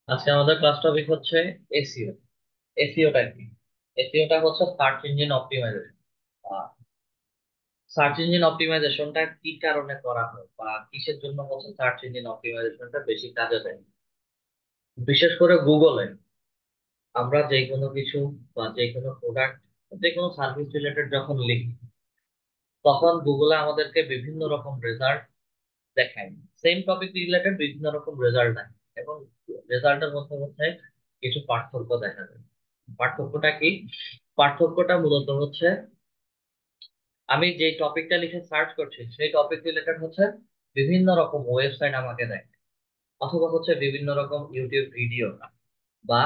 আজকে আমাদের class topic হচ্ছে এসইও। এসইওটা কি? এসইওটা হচ্ছে search engine optimisation. Search engine অপটিমাইজেশনটা কি কারণে করা হয় বা কিসের জন্য হচ্ছে সার্চ ইঞ্জিন অপটিমাইজেশনটা বেশি কাজে দেয়? বিশেষ করে গুগলে আমরা যে কোনো কিছু বা যে কোনো প্রোডাক্ট, যে কোনো সার্ভিস রিলেটেড যখন লিখি, তখন গুগলে আমাদেরকে বিভিন্ন রকম রেজাল্ট দেখায়। সেম টপিক রিলেটেড বিভিন্ন রকম রেজাল্ট দেয় এবং রেজাল্টের মধ্যে মধ্যে কিছু পার্থক্য দেখা যায়। পার্থক্যটা কি? পার্থক্যটা মূলত হচ্ছে আমি যে টপিকটা লিখে সার্চ করছি সেই টপিক রিলেটেড হচ্ছে বিভিন্ন রকম ওয়েবসাইট আমাকে দেয়, অথবা হচ্ছে বিভিন্ন রকম ইউটিউব ভিডিও বা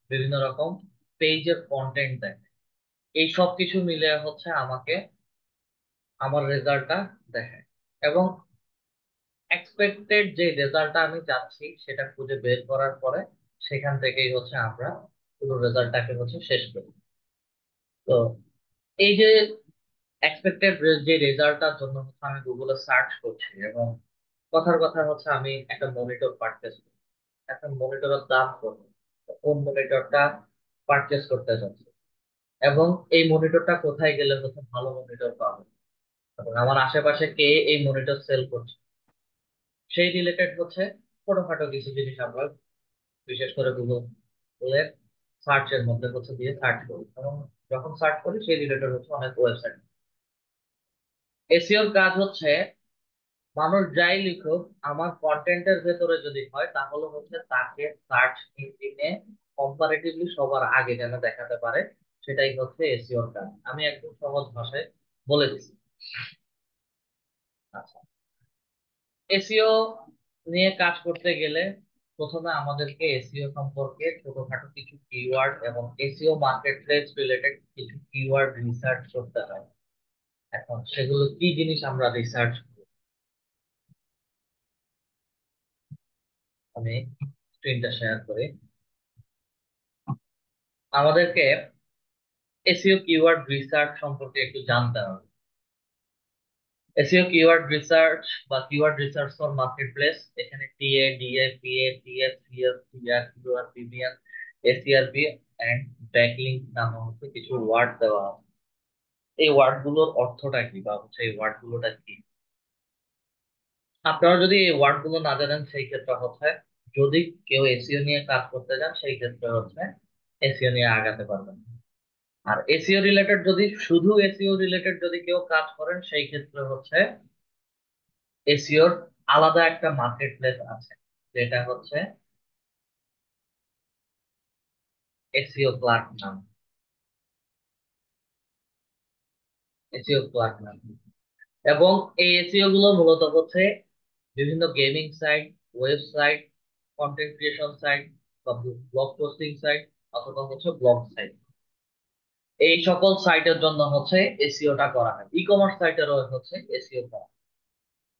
বিভিন্ন রকম পেজের কন্টেন্ট দেয়। এই সব কিছু মিলে হচ্ছে আমাকে আমার রেজাল্টটা দেখায় এবং এক্সপেক্টেড যে রেজাল্টটা আমি চাচ্ছি সেটা খুঁজে বের করার পরে সেখান থেকেই হচ্ছে আমরা পুরো রেজাল্টটাকে হচ্ছে শেষ করি। তো এই যে এক্সপেক্টেড যে রেজাল্টটার জন্য হচ্ছে আমি গুগলে সার্চ করছি এবং কথার কথা হচ্ছে আমি একটা মনিটর পারচেস করি। এখন মনিটরের দাম কত, কোন মনিটরটা পারচেস করতে যাচ্ছি এবং এই মনিটরটা কোথায় গেলে হচ্ছে ভালো মনিটর পাবো এবং আমার আশেপাশে কে এই মনিটর সেল করছে, সেই রিলেটেড হচ্ছে ছোটখাটো কিছু জিনিস আমরা বিশেষ করে গুগলের সার্চের মধ্যে হচ্ছে দিয়ে সার্চ করি এবং যখন সার্চ করি সেই রিলেটেড হচ্ছে অনেক ওয়েবসাইট। এসইওর কাজ হচ্ছে মানুষ যাই লিখুক, আমার কন্টেন্টের ভেতরে যদি হয় তাহলে হচ্ছে তাকে সার্চ ইঞ্জিনে কম্পারেটিভলি সবার আগে যেন দেখাতে পারে, সেটাই হচ্ছে এসইওর কাজ। আমি একদম সহজ ভাষায় বলে দিচ্ছি। আচ্ছা, এসইও নিয়ে কাজ করতে গেলে প্রথমে আমাদেরকে এসইও সম্পর্কে ছোটখাটো কিছু কিওয়ার্ড এবং এসইও মার্কেট প্লেস রিলেটেড কিছু কিওয়ার্ড রিসার্চ করতে হয়। এখন সেগুলো কি জিনিস আমরা রিসার্চ, আমি স্ক্রিনটা শেয়ার করি। আমাদেরকে এসইও কিওয়ার্ড রিসার্চ সম্পর্কে একটু জানতে হবে। এসইও কিওয়ার্ড রিসার্চ বা keyword research for market place, এখানে TA, DA, PA, TS, CS, TR, QR, PBN, SERP and backlink নামে হচ্ছে কিছু ওয়ার্ড দেওয়া আছে। এই ওয়ার্ড গুলোর অর্থটা কি বা হচ্ছে এই ওয়ার্ড গুলোটা কি, আপনারা যদি এই ওয়ার্ড গুলো না জানেন সেই ক্ষেত্রে হচ্ছে যদি কেউ এসইও নিয়ে কাজ করতে যান সেই ক্ষেত্রে হচ্ছে এসইও নিয়ে আগাতে পারবেন। আর এসইও রিলেটেড যদি শুধু এসইও রিলেটেড যদি কেউ কাজ করেন সেই ক্ষেত্রে হচ্ছে এসইওর আলাদা একটা মার্কেট প্লেস আছে, যেটা হচ্ছে এসইও ক্লার্ক নাম। এসইও ক্লার্ক নাম এবং এই এসইও গুলো মূলত হচ্ছে বিভিন্ন gaming site, website, content creation site বা ব্লগ পোস্টিং সাইট অথবা হচ্ছে ব্লগ সাইট, এই সকল সাইটের জন্য হচ্ছে এসইওটা করা হয়। ই কমার্স সাইটেরও হচ্ছে এসইও করা হয়।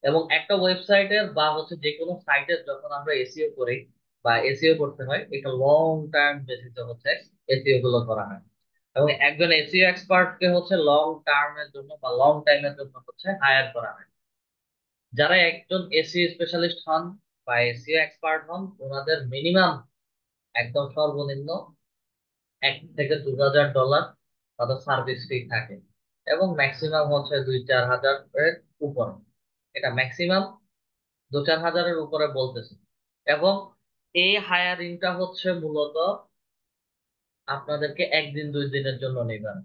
এবং একটা ওয়েবসাইটের বা হচ্ছে যে কোনো সাইটের যখন আমরা এসইও করি বা এসইও করতে হয়, এটা লং টার্ম বেসিসে হচ্ছে এসইও গুলো করা হয় এবং একজন এসইও এক্সপার্ট কে হচ্ছে লং টার্মের জন্য বা লং টাইমের জন্য হচ্ছে হায়ার করা হয়। যারা একজন এসইও স্পেশালিস্ট হন বা এসইও এক্সপার্ট হন, ওনাদের মিনিমাম একদম সর্বনিম্ন 1 থেকে 2,000 ডলার তাদের সার্ভিস ফি থাকে এবং ম্যাক্সিমাম হচ্ছে 2-4 হাজারের উপরে। এটা ম্যাক্সিমাম 2-4 হাজারের উপরে বলতেছে এবং এই হায়ারিংটা হচ্ছে মূলত আপনাদেরকে 1 দিন 2 দিনের জন্য নেবেন,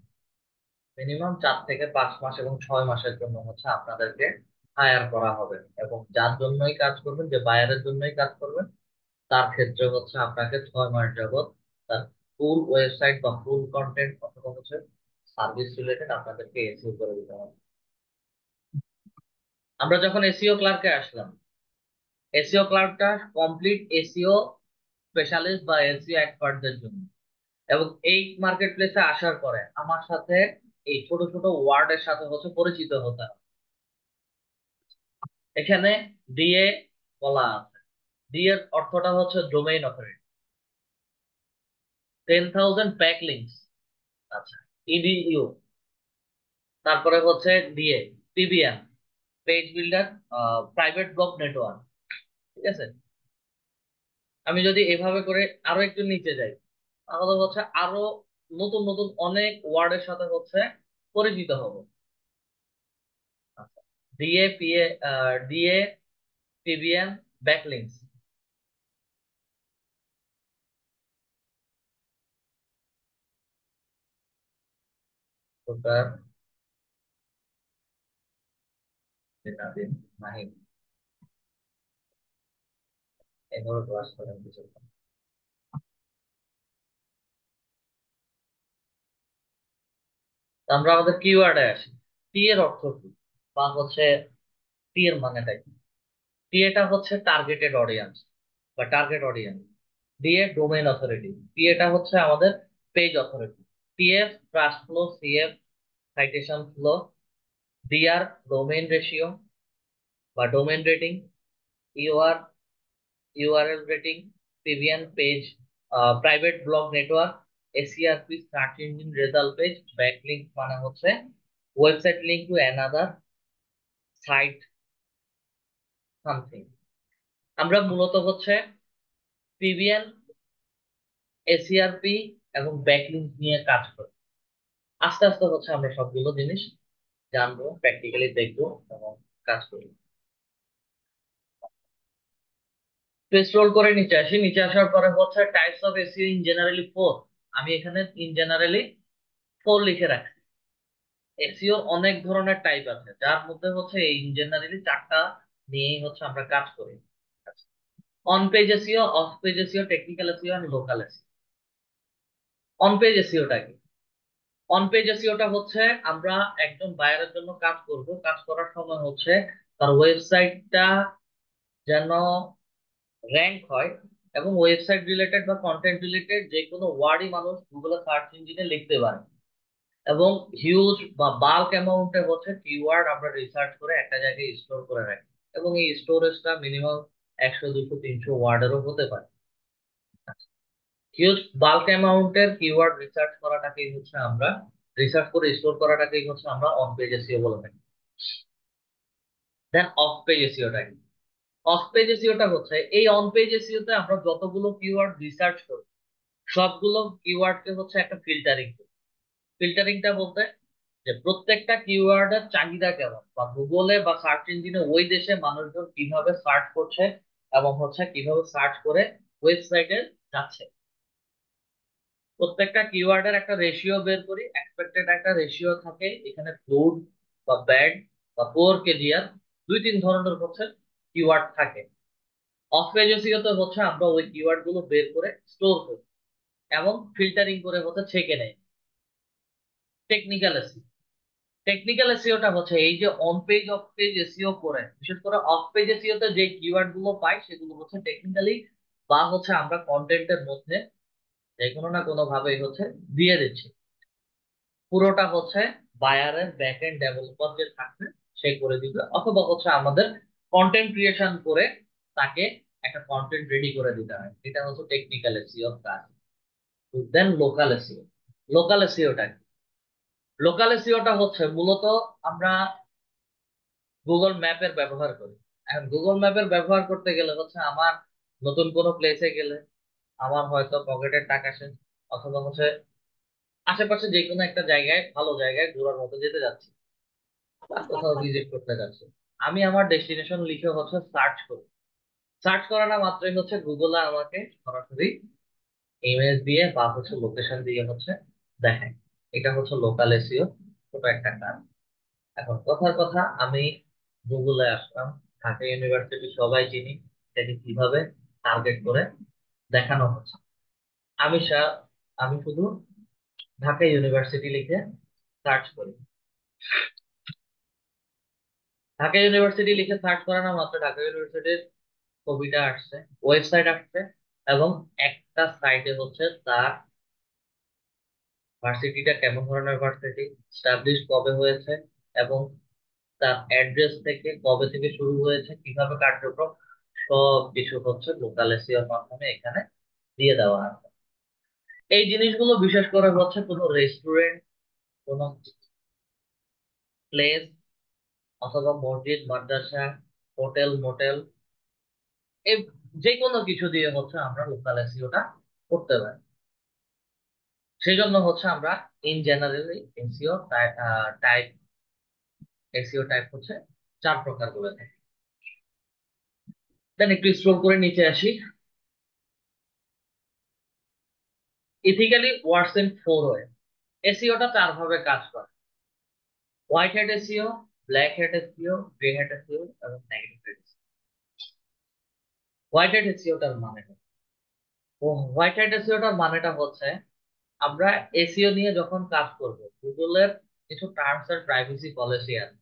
মিনিমাম 4 থেকে 5 মাস এবং 6 মাসের জন্য হচ্ছে আপনাদেরকে হায়ার করা হবে এবং যার জন্যই কাজ করবেন, যে বায়ারের জন্যই কাজ করবেন, তার ক্ষেত্রে হচ্ছে আপনাকে 6 মাস যাবত তার ফুল ওয়েবসাইট বা ফুল কন্টেন্ট অথবা হচ্ছে সার্ভিস রিলেটেড আপনাদেরকে এসইও করে দিতে হবে। আমরা যখন এসইও ক্লার্কে আসলাম, এসইও ক্লার্কটা কমপ্লিট এসইও স্পেশালিস্ট বা এসইও এক্সপার্টদের জন্য এবং এই মার্কেট প্লেসে আসার পরে আমার সাথে এই ছোট ছোট ওয়ার্ডের সাথে হচ্ছে পরিচিত হতে হবে। এখানে ডিএ বলা আছে। ডি এর অর্থটা হচ্ছে ডোমেইন অথরিটি, 10,000 প্যাক লিঙ্কস। আচ্ছা, ইডিইউ, তারপরে হচ্ছে DA, PBN, page builder, private block network. ঠিক আছে, আমি যদি এভাবে করে আরো একটু নিচে যাই, তাহলে হচ্ছে আরো নতুন নতুন অনেক ওয়ার্ডের সাথে হচ্ছে পরিচিত হব। DA PA, DA PBN, backlinks. তোতার দিন নাহিম এভাবে ক্লাস করেন কিছু। তো আমরা আমাদের কিওয়ার্ডে আসি। টি এর অর্থ কি, বা হচ্ছে টি এর মানেটা কি? টি এটা হচ্ছে টার্গেটেড অডিয়েন্স বা target audience. D A domain authority, T এটা হচ্ছে আমাদের page authority. T F trust flow, C F citation flow, D R domain ratio বা domain rating, UR URL rating, PBN page private blog network, SERP search engine result page, backlink মানে হচ্ছে website link to another site something. আমরা মূলত হচ্ছে পিভিএন, এসইআরপি এবং backlink নিয়ে কাজ করি। আস্তে আস্তে হচ্ছে আমরা সবগুলো জিনিস জানবো, প্র্যাকটিক্যালি দেখবো এবং কাজ করি। তো স্ক্রল করে নিচে আসি, নিচে আসার পরে হচ্ছে types of SEO in generally four. আমি এখানে ইন জেনারেলি ফোর লিখে রাখছি। এসইওর অনেক ধরনের টাইপ আছে, যার মধ্যে হচ্ছে এই ইন জেনারেলি চারটা নিয়েই হচ্ছে আমরা কাজ করি। On page SEO, off page SEO, technical SEO and local SEO. On page এসইওটা কি? অন পেজ এসইওটা হচ্ছে আমরা একজন বায়ারের জন্য কাজ করব, কাজ করার সময় হচ্ছে তার ওয়েবসাইটটা যেন র্যাঙ্ক হয়, এবং ওয়েবসাইট রিলেটেড বা কন্টেন্ট রিলেটেড যে কোনো ওয়ার্ডই মানুষ গুগলে সার্চ ইঞ্জিনে লিখতে পারে। এবং হিউজ বা বাল্ক অ্যামাউন্টে হচ্ছে কিওয়ার্ড আমরা রিসার্চ করে একটা জায়গায় স্টোর করে রাখি, এবং এই স্টোরেজটা মিনিমাম 100 200 300 ওয়ার্ডেরও হতে পারে। হিউজ বাল্ক অ্যামাউন্টের কিওয়ার্ড রিসার্চ করাটাকেই হচ্ছে আমরা, রিসার্চ করে স্টোর করাটাকেই হচ্ছে আমরা অন পেজ এসইও বলে থাকি। দেন অফ পেজ এসইওটা কি? অফ পেজ এসইওটা হচ্ছে এই অন পেজ এসইওতে আমরা যতগুলো কিওয়ার্ড রিসার্চ করি সবগুলো কিওয়ার্ডকে হচ্ছে একটা ফিল্টারিং করি। ফিল্টারিংটা বলতে যে প্রত্যেকটা কিওয়ার্ডের চাহিদা কেমন, বা গুগলে বা সার্চ ইঞ্জিনে ওই দেশে মানুষজন কিভাবে সার্চ করছে এবং হচ্ছে কিভাবে সার্চ করে ওয়েবসাইটে যাচ্ছে। প্রত্যেকটা কিওয়ার্ডের একটা রেশিও বের করি, এক্সপেক্টেড একটা রেশিও থাকে এখানে। গুড বা ব্যাড বা পোর কেজিআর, দুই তিন ধরনের হচ্ছে কিওয়ার্ড থাকে। অফ পেজ এসইওতে হচ্ছে আমরা ওই কিওয়ার্ড গুলো বের করে স্টোর করি এবং ফিল্টারিং করে হচ্ছে ছেঁকে নেই। টেকনিক্যাল এসইও, টেকনিক্যাল এসইওটা হচ্ছে এই যে on page of page SEO করে, বিশেষ করে অফ পেজ এসইও তে যে কিওয়ার্ড গুলো পাই সেগুলো হচ্ছে টেকনিক্যালি, বা হচ্ছে আমরা কন্টেন্টের মধ্যে যে কোনো না কোনো ভাবে হচ্ছে দিয়ে দিচ্ছি। পুরোটা হচ্ছে বায়ারের ব্যাক এন্ড ডেভেলপার যে থাকবে সে করে দিবে, অথবা হচ্ছে আমাদের কন্টেন্ট ক্রিয়েশন করে তাকে একটা কন্টেন্ট রেডি করে দিতে হয়। এটা হচ্ছে টেকনিক্যাল এসইও কাজ। দেন লোকাল এসইও। লোকাল এসইওটা কি? লোকাল এসইওটা হচ্ছে মূলত আমরা গুগল ম্যাপের ব্যবহার করি। এখন গুগল ম্যাপের ব্যবহার করতে গেলে হচ্ছে আমার নতুন কোনো প্লেসে গেলে আমার হয়তো পকেটের টাকা শেষ, অথবা হচ্ছে আশেপাশে যে কোনো একটা জায়গায় ভালো জায়গায় ঘোরার মতো যেতে যাচ্ছি বা কোথাও ভিজিট করতে যাচ্ছি, আমি আমার ডেস্টিনেশন লিখে হচ্ছে সার্চ করি। সার্চ করা মাত্রই হচ্ছে গুগলে আমাকে সরাসরি ইমেজ দিয়ে বা হচ্ছে লোকেশন দিয়ে হচ্ছে দেখায়। এটা হচ্ছে লোকাল এসইও, ছোট একটা কাজ। এখন কথার কথা, আমি গুগলে আসলাম, ঢাকা ইউনিভার্সিটি সবাই চিনি, এটাকে কিভাবে টার্গেট করে দেখানো হচ্ছে। আমি আমি শুধু ঢাকা ইউনিভার্সিটি লিখে সার্চ করি। ঢাকা ইউনিভার্সিটি লিখে সার্চ করা মাত্র ঢাকা ইউনিভার্সিটির ছবিটা আসছে, ওয়েবসাইট আসছে, এবং একটা সাইটে হচ্ছে তার ভার্সিটিটা কেমন ধরনের ভার্সিটি, স্টাবলিশ কবে হয়েছে, এবং তার অ্যাড্রেস থেকে কবে থেকে শুরু হয়েছে, কিভাবে কার্যক্রম, সব কিছু হচ্ছে লোকাল এসইওর মাধ্যমে এখানে দিয়ে দেওয়া আছে। এই জিনিসগুলো বিশেষ করে হচ্ছে কোনো রেস্টুরেন্ট, কোনো প্লেস, অথবা মসজিদ মাদ্রাসা, হোটেল মোটেল, এই যে কোনো কিছু দিয়ে হচ্ছে আমরা লোকাল এসইওটা করতে পারি। সেই জন্য হচ্ছে আমরা in generally SEO type SEO type হচ্ছে 4 প্রকার বলে থাকি। দেন একটু স্ক্রল করে নিচে আসি। Ethically works in 4 way. এসইওটা 4 ভাবে কাজ করে: white hat SEO, black hat SEO, grey hat SEO এবং negative hat SEO. White hat এসইওটার মানে কি? ও হোয়াইট হ্যাট এসইওটার মানেটা হচ্ছে আমরা এসইও নিয়ে যখন কাজ করব, গুগলের কিছু টার্মস এন্ড প্রাইভেসি পলিসি আছে।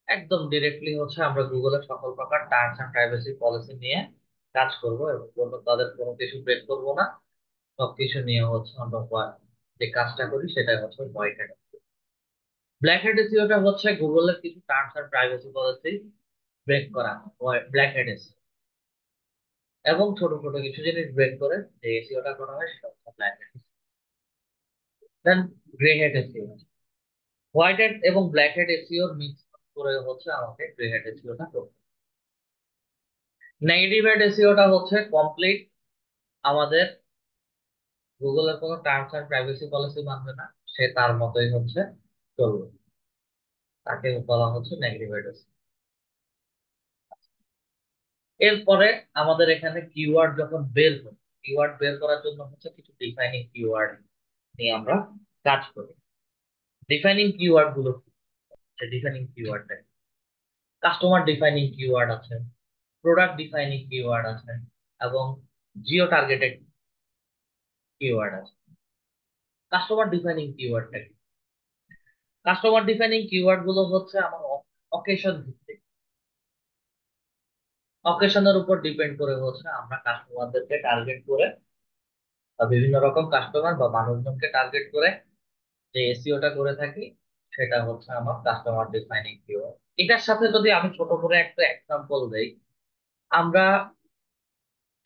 একদম ডিরেক্টলি হচ্ছে আমরা গুগলের সকল প্রকার টার্মস এন্ড প্রাইভেসি পলিসি নিয়ে কাজ করব এবং তাদের কোনো কিছু ব্রেক করব না। সবকিছু নিয়ে হচ্ছে আমরা যে কাজটা করি সেটাই হচ্ছে হোয়াইট হ্যাট। ব্ল্যাক হ্যাট এসইওটা হচ্ছে গুগলের কিছু terms and privacy policy break করা, ব্ল্যাক হ্যাট এসইও। এবং ছোট ছোট কিছু জিনিস ব্রেক করে যে এসইওটা করা হয় সেটা হচ্ছে black hat. Then grey hat SEO. White hat এবং ব্ল্যাক হ্যাট এসইও মিক্স করে হচ্ছে আমাকে গ্রে হ্যাট এসইওটা করতে। নেগেটিভ হ্যাট এসইওটা হচ্ছে কমপ্লিট আমাদের গুগলের কোনো টার্মস এন্ড প্রাইভেসি পলিসি মানবে না, সে তার মতোই হচ্ছে চলবে, তাকে বলা হচ্ছে নেগেটিভ হ্যাট এসইও। এরপরে আমাদের এখানে কিওয়ার্ড যখন বের করি, কিওয়ার্ড বের করার জন্য হচ্ছে কিছু ডিফাইনিং কিওয়ার্ড নিয়ে আমরা কাজ করি। ডিফাইনিং কিওয়ার্ড গুলো defining keyword customer defining keyword আছে, প্রোডাক্ট ডিফাইনিং কিওয়ার্ড আছে এবং জিও টার্গেটেড কিওয়ার্ড আছে। কাস্টমার ডিফাইনিং কিওয়ার্ডটা কি? কাস্টমার ডিফাইনিং কিওয়ার্ড গুলো হচ্ছে আমার অকেশন ভিত্তিক। অকেশনের উপর ডিপেন্ড করে হচ্ছে আমরা কাস্টমারদেরকে টার্গেট করে বা বিভিন্ন রকম কাস্টমার বা মানুষজনকে টার্গেট করে যে এসইওটা করে থাকি, সেটা হচ্ছে আমার কাস্টমার ডিফাইনিং কিওয়ার্ড। এটার সাথে যদি আমি ছোট করে একটা এক্সাম্পল দেই, আমরা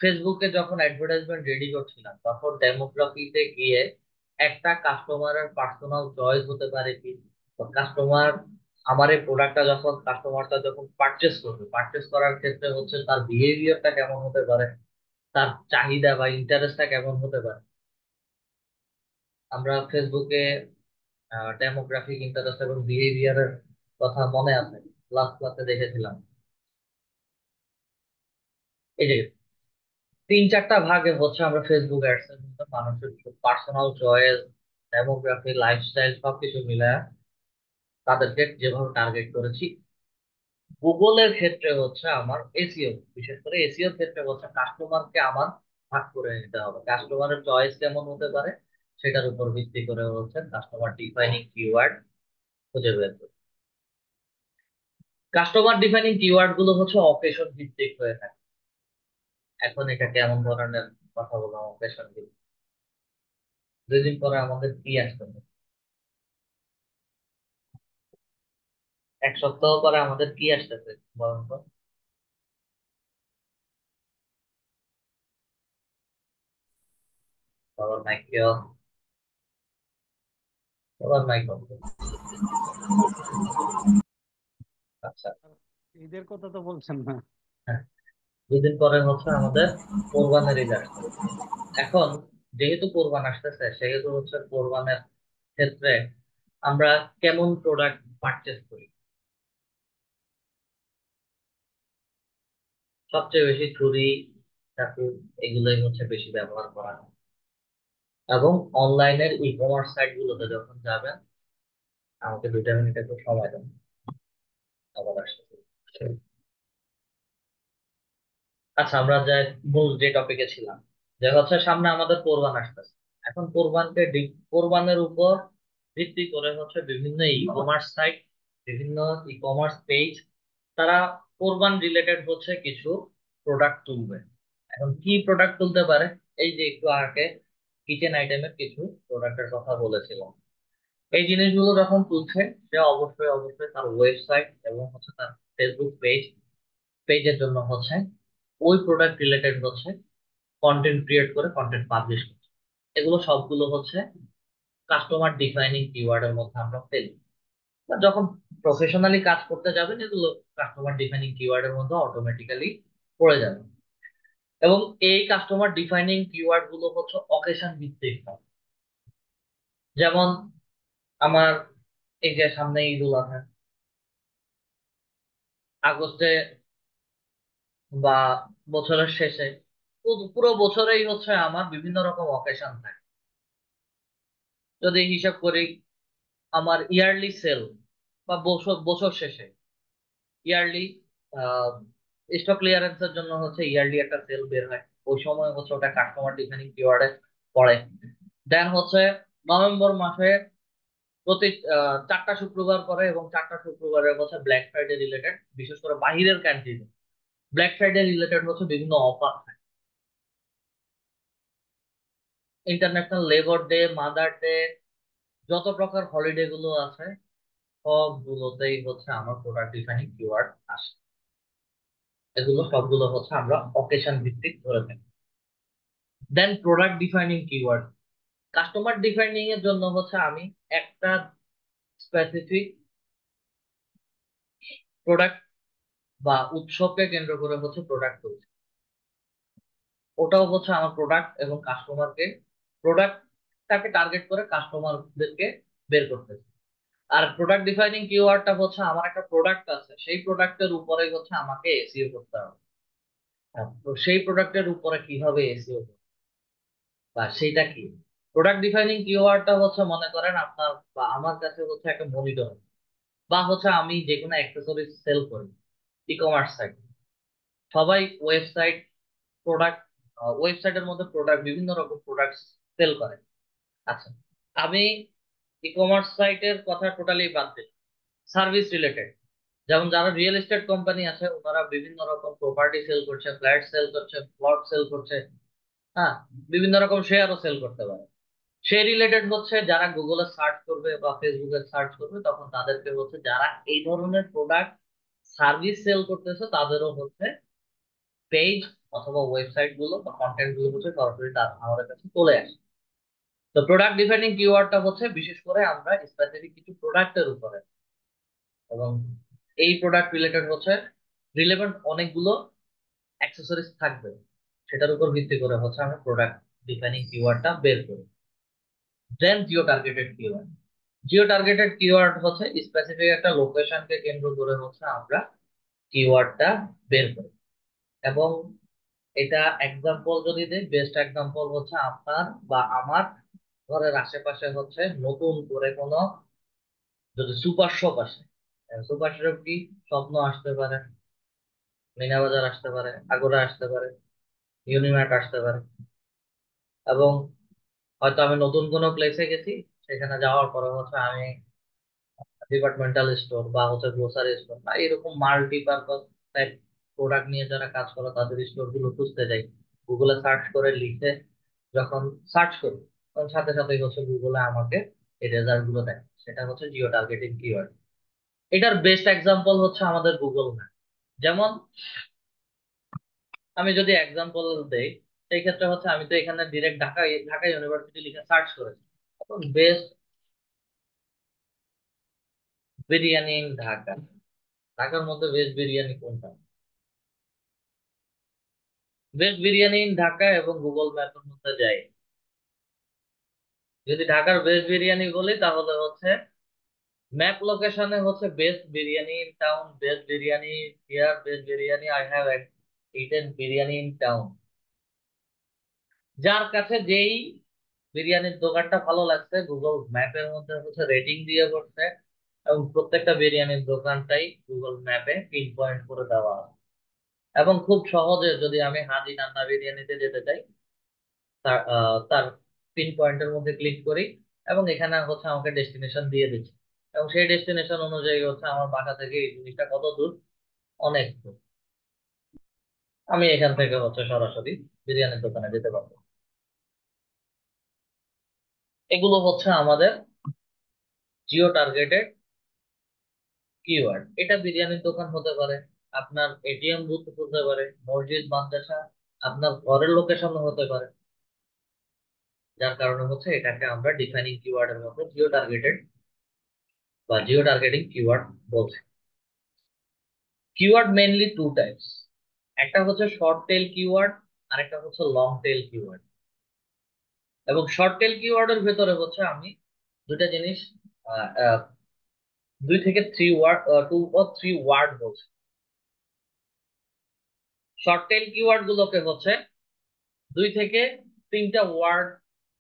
ফেসবুকে যখন অ্যাডভার্টাইজমেন্ট রেডি করছিলাম তখন ডেমোগ্রাফিতে গিয়ে একটা কাস্টমারের পার্সোনাল চয়েস হতে পারে কি, কাস্টমার আমার এই প্রোডাক্টটা যখন কাস্টমারটা যখন পারচেস করবে, পারচেস করার ক্ষেত্রে হচ্ছে তার বিহেভিয়ারটা কেমন হতে পারে, তার চাহিদা বা ইন্টারেস্টটা কেমন হতে পারে। আমরা ফেসবুকে ডেমোগ্রাফিক ইন্টারেস্ট এবং বিহেভিয়ারের কথা মনে আছে, লাস্ট ক্লাসে দেখেছিলাম। এই যে 3-4টা ভাগে হচ্ছে আমরা ফেসবুক অ্যাডস এর মধ্যে মানুষের পার্সোনাল চয়েস, ডেমোগ্রাফি, লাইফস্টাইল সবকিছু মিলে তাদেরকে যেভাবে টার্গেট করেছি। গুগলের ক্ষেত্রে হচ্ছে আমার এসইও, বিশেষ করে এসইওর ক্ষেত্রে হচ্ছে কাস্টমারকে আমার ভাগ করে নিতে হবে, কাস্টমারের চয়েস কেমন হতে পারে সেটার উপর ভিত্তি করে হচ্ছে কাস্টমার ডিফাইনিং কিওয়ার্ড খুঁজে বের করি। কাস্টমার ডিফাইনিং কিওয়ার্ড গুলো হচ্ছে অকেশন ভিত্তিক হয়ে থাকে। এখন এটা কেমন ধরনের কথা বললাম, অকেশন ভিত্তিক। 2 দিন পরে আমাদের কি আসতে হবে, 1 সপ্তাহ পরে আমাদের কি আসতেছে বলুন তো? বাবার মাইক কি off? বাবার মাইক অফ। আচ্ছা। ঈদের কথা তো বলছেন না। হ্যাঁ, 2 দিন পরে হচ্ছে আমাদের কোরবানের ঈদ আসছে। এখন যেহেতু কোরবান আসতেছে সেহেতু হচ্ছে কোরবানের ক্ষেত্রে আমরা কেমন প্রোডাক্ট পারচেস করি? সবচেয়ে বেশি ছুরি, চাকু, এগুলোই হচ্ছে বেশি ব্যবহার করা হয়। এবং অনলাইনের ই কমার্স সাইট গুলোতে যখন যাবেন, আমাকে 2টা মিনিট একটু সময় দেন, আবার আসতেছি। আচ্ছা, আমরা যে মূল যে টপিকে ছিলাম, যে হচ্ছে সামনে আমাদের কোরবান আসতেছে। এখন কোরবানের উপর ভিত্তি করে হচ্ছে বিভিন্ন ই কমার্স সাইট, বিভিন্ন ই কমার্স পেজ, তারা কোরবান রিলেটেড হচ্ছে কিছু প্রোডাক্ট তুলবে। এখন কি প্রোডাক্ট তুলতে পারে? এই যে একটু আগে কিচেন আইটেমের কিছু প্রোডাক্টের কথা বলেছিলাম, এই জিনিসগুলো যখন তুলছে সে অবশ্যই অবশ্যই তার ওয়েবসাইট এবং হচ্ছে তার ফেসবুক পেজের জন্য হচ্ছে ওই প্রোডাক্ট রিলেটেড হচ্ছে কন্টেন্ট ক্রিয়েট করে কন্টেন্ট পাবলিশ করছে। এগুলো সবগুলো হচ্ছে কাস্টমার ডিফাইনিং কিওয়ার্ডের মধ্যে আমরা ফেলি। বা যখন প্রফেশনালি কাজ করতে যাবেন এগুলো কাস্টমার ডিফাইনিং কিওয়ার্ডের মধ্যে অটোমেটিক্যালি পড়ে যাবে। এবং এই কাস্টমার ডিফাইনিং কিওয়ার্ড গুলো হচ্ছে অকেশন ভিত্তিক হয়। যেমন আমার এই যে সামনে ঈদুল আজহা, আগস্টে বা বছরের শেষে, পুরো বছরেই হচ্ছে আমার বিভিন্ন রকম অকেশন থাকে। যদি হিসাব করি, আমার ইয়ারলি সেল বা বছর বছর শেষে ইয়ারলি স্টক ক্লিয়ারেন্সের জন্য হচ্ছে ইয়ারলি একটা সেল বের হয়, ওই সময় হচ্ছে ওটা কাস্টমার ডিফাইনিং কিওয়ার্ডে পড়ে। দেন হচ্ছে নভেম্বর মাসে প্রতি 4টা শুক্রবার পরে, এবং 4টা শুক্রবারের হচ্ছে ব্ল্যাক ফ্রাইডে রিলেটেড, বিশেষ করে বাহিরের ক্যান্টিনে ব্ল্যাক ফ্রাইডে রিলেটেড হচ্ছে বিভিন্ন অফার থাকে। International labour day, mother day, যত প্রকার হলিডে গুলো আছে সবগুলোতেই হচ্ছে আমার প্রোডাক্ট ডিফাইনিং কিওয়ার্ড আসে। এগুলো সবগুলো হচ্ছে আমরা অকেশন ভিত্তিক ধরে থাকি। Then product defining keyword, customer defining এর জন্য হচ্ছে আমি একটা স্পেসিফিক প্রোডাক্ট বা উৎসবকে কেন্দ্র করে হচ্ছে প্রোডাক্ট তৈরি, ওটাও হচ্ছে আমার প্রোডাক্ট এবং কাস্টমারকে, প্রোডাক্টটাকে টার্গেট করে কাস্টমারদেরকে বের করতেছে। আর প্রোডাক্ট ডিফাইনিং কিওয়ার্ডটা হচ্ছে আমার একটা প্রোডাক্ট আছে, সেই প্রোডাক্টের উপরেই হচ্ছে আমাকে এসইও করতে হবে। তো সেই প্রোডাক্টের উপরে কিভাবে এসইও, বা সেইটা কি, প্রোডাক্ট ডিফাইনিং কিওয়ার্ডটা হচ্ছে মনে করেন আপনার বা আমার কাছে হচ্ছে একটা মনিটর, বা হচ্ছে আমি যে কোনো অ্যাক্সেসরিজ সেল করি ই কমার্স সাইট, সবাই ওয়েবসাইট প্রোডাক্ট, ওয়েবসাইটের মধ্যে প্রোডাক্ট, বিভিন্ন রকম প্রোডাক্ট সেল করে। আচ্ছা, আমি ই কমার্স সাইটের কথা টোটালি বাদ দিই, সার্ভিস রিলেটেড, যেমন যারা রিয়েল এস্টেট কোম্পানি আছে ওনারা বিভিন্ন রকম প্রপার্টি সেল করছে, ফ্ল্যাট সেল করছে, প্লট সেল করছে, হ্যাঁ, বিভিন্ন রকম শেয়ারও সেল করতে পারে। সেই রিলেটেড হচ্ছে যারা গুগলে সার্চ করবে বা ফেসবুকে সার্চ করবে, তখন তাদেরকে হচ্ছে যারা এই ধরনের প্রোডাক্ট সার্ভিস সেল করতেছে তাদেরও হচ্ছে পেজ অথবা ওয়েবসাইট গুলো বা কন্টেন্ট গুলো হচ্ছে সরাসরি আমাদের কাছে চলে আসে। তো প্রোডাক্ট ডিফাইনিং কিওয়ার্ডটা হচ্ছে বিশেষ করে আমরা স্পেসিফিক কিছু প্রোডাক্টের উপরে, এবং এই প্রোডাক্ট রিলেটেড হচ্ছে রিলেভেন্ট অনেকগুলো অ্যাক্সেসরিজ থাকবে, সেটার উপর ভিত্তি করে হচ্ছে আমরা প্রোডাক্ট ডিফাইনিং কিওয়ার্ডটা বের করি। Then geo targeted keyword, geo targeted keyword হচ্ছে স্পেসিফিক একটা লোকেশনকে কেন্দ্র করে হচ্ছে আমরা কিওয়ার্ডটা বের করি। এবং এটা এক্সাম্পল যদি দেই, বেস্ট এক্সাম্পল হচ্ছে আপনার বা আমার ঘরের আশেপাশে হচ্ছে নতুন করে কোনো যদি সুপার শপ আসে, সুপার শপ কি, স্বপ্ন আসতে পারে, মিনা বাজার আসতে পারে, আগোরা আসতে পারে, ইউনিমার্ট আসতে পারে, এবং হয়তো আমি নতুন কোনো প্লেসে গেছি, সেখানে যাওয়ার পরে হচ্ছে আমি ডিপার্টমেন্টাল স্টোর বা হচ্ছে গ্রোসারি স্টোর বা এরকম মাল্টিপারপাস টাইপ প্রোডাক্ট নিয়ে যারা কাজ করে তাদের স্টোর গুলো খুঁজতে যাই, গুগলে সার্চ করে লিখে যখন সার্চ করি, তখন সাথে সাথেই হচ্ছে গুগলে আমাকে এই রেজাল্ট গুলো দেয়, সেটা হচ্ছে জিও টার্গেটিং কিওয়ার্ড। এটার বেস্ট এক্সাম্পল হচ্ছে আমাদের গুগল ম্যাপ। যেমন আমি যদি এক্সাম্পল দেই, সেই ক্ষেত্রে হচ্ছে আমি তো এখানে ডিরেক্ট ঢাকা ঢাকা ইউনিভার্সিটি লিখে সার্চ করেছি, এখন বেস্ট বিরিয়ানি ইন ঢাকা, ঢাকার মধ্যে বেস্ট বিরিয়ানি কোনটা, বেস্ট বিরিয়ানি ইন ঢাকা এবং গুগল ম্যাপের মধ্যে যাই, যদি ঢাকার বেস্ট বিরিয়ানি বলি তাহলে হচ্ছে ম্যাপ লোকেশনে হচ্ছে best biryani in town, best biryani here, best biryani I have eaten biryani in town. যার কাছে যেই বিরিয়ানির দোকানটা ভালো লাগছে গুগল ম্যাপের মধ্যে হচ্ছে রেটিং দিয়ে করছে, এবং প্রত্যেকটা বিরিয়ানির দোকানটাই গুগল ম্যাপে পিন পয়েন্ট করে দেওয়া আছে। এবং খুব সহজে যদি আমি হাজি নান্না বিরিয়ানিতে যেতে চাই, তার পিন পয়েন্টের মধ্যে ক্লিক করি, এবং এখানে হচ্ছে আমাকে ডেস্টিনেশন দিয়ে দিচ্ছে, এবং সেই ডেস্টিনেশন অনুযায়ী হচ্ছে আমার বাসা থেকে এই জিনিসটা কত দূর, অনেক দূর, আমি এখান থেকে হচ্ছে সরাসরি বিরিয়ানির দোকানে যেতে পারবো। এগুলো হচ্ছে আমাদের জিও টার্গেটেড কিওয়ার্ড। এটা বিরিয়ানির দোকান হতে পারে, আপনার এটিএম বুথ হতে পারে, মসজিদ, মাদ্রাসা, আপনার ঘরের লোকেশন হতে পারে, যার কারণে হচ্ছে এটাকে আমরা ডিফাইনিং কিওয়ার্ডের মধ্যে জিও টার্গেটেড বা জিও টার্গেটিং কিওয়ার্ড বলছি। কিওয়ার্ড মেইনলি টু টাইপস, একটা হচ্ছে শর্ট টেল কিওয়ার্ড, আরেকটা হচ্ছে লং টেল কিওয়ার্ড। এবং শর্ট টেল কিওয়ার্ডের ভেতরে হচ্ছে আমি দুটা জিনিস, আহ, আহ, 2 থেকে 3 ওয়ার্ড, 2 ও 3 ওয়ার্ড বলছি। শর্ট টেল কিওয়ার্ড গুলোকে হচ্ছে 2 থেকে 3টা ওয়ার্ড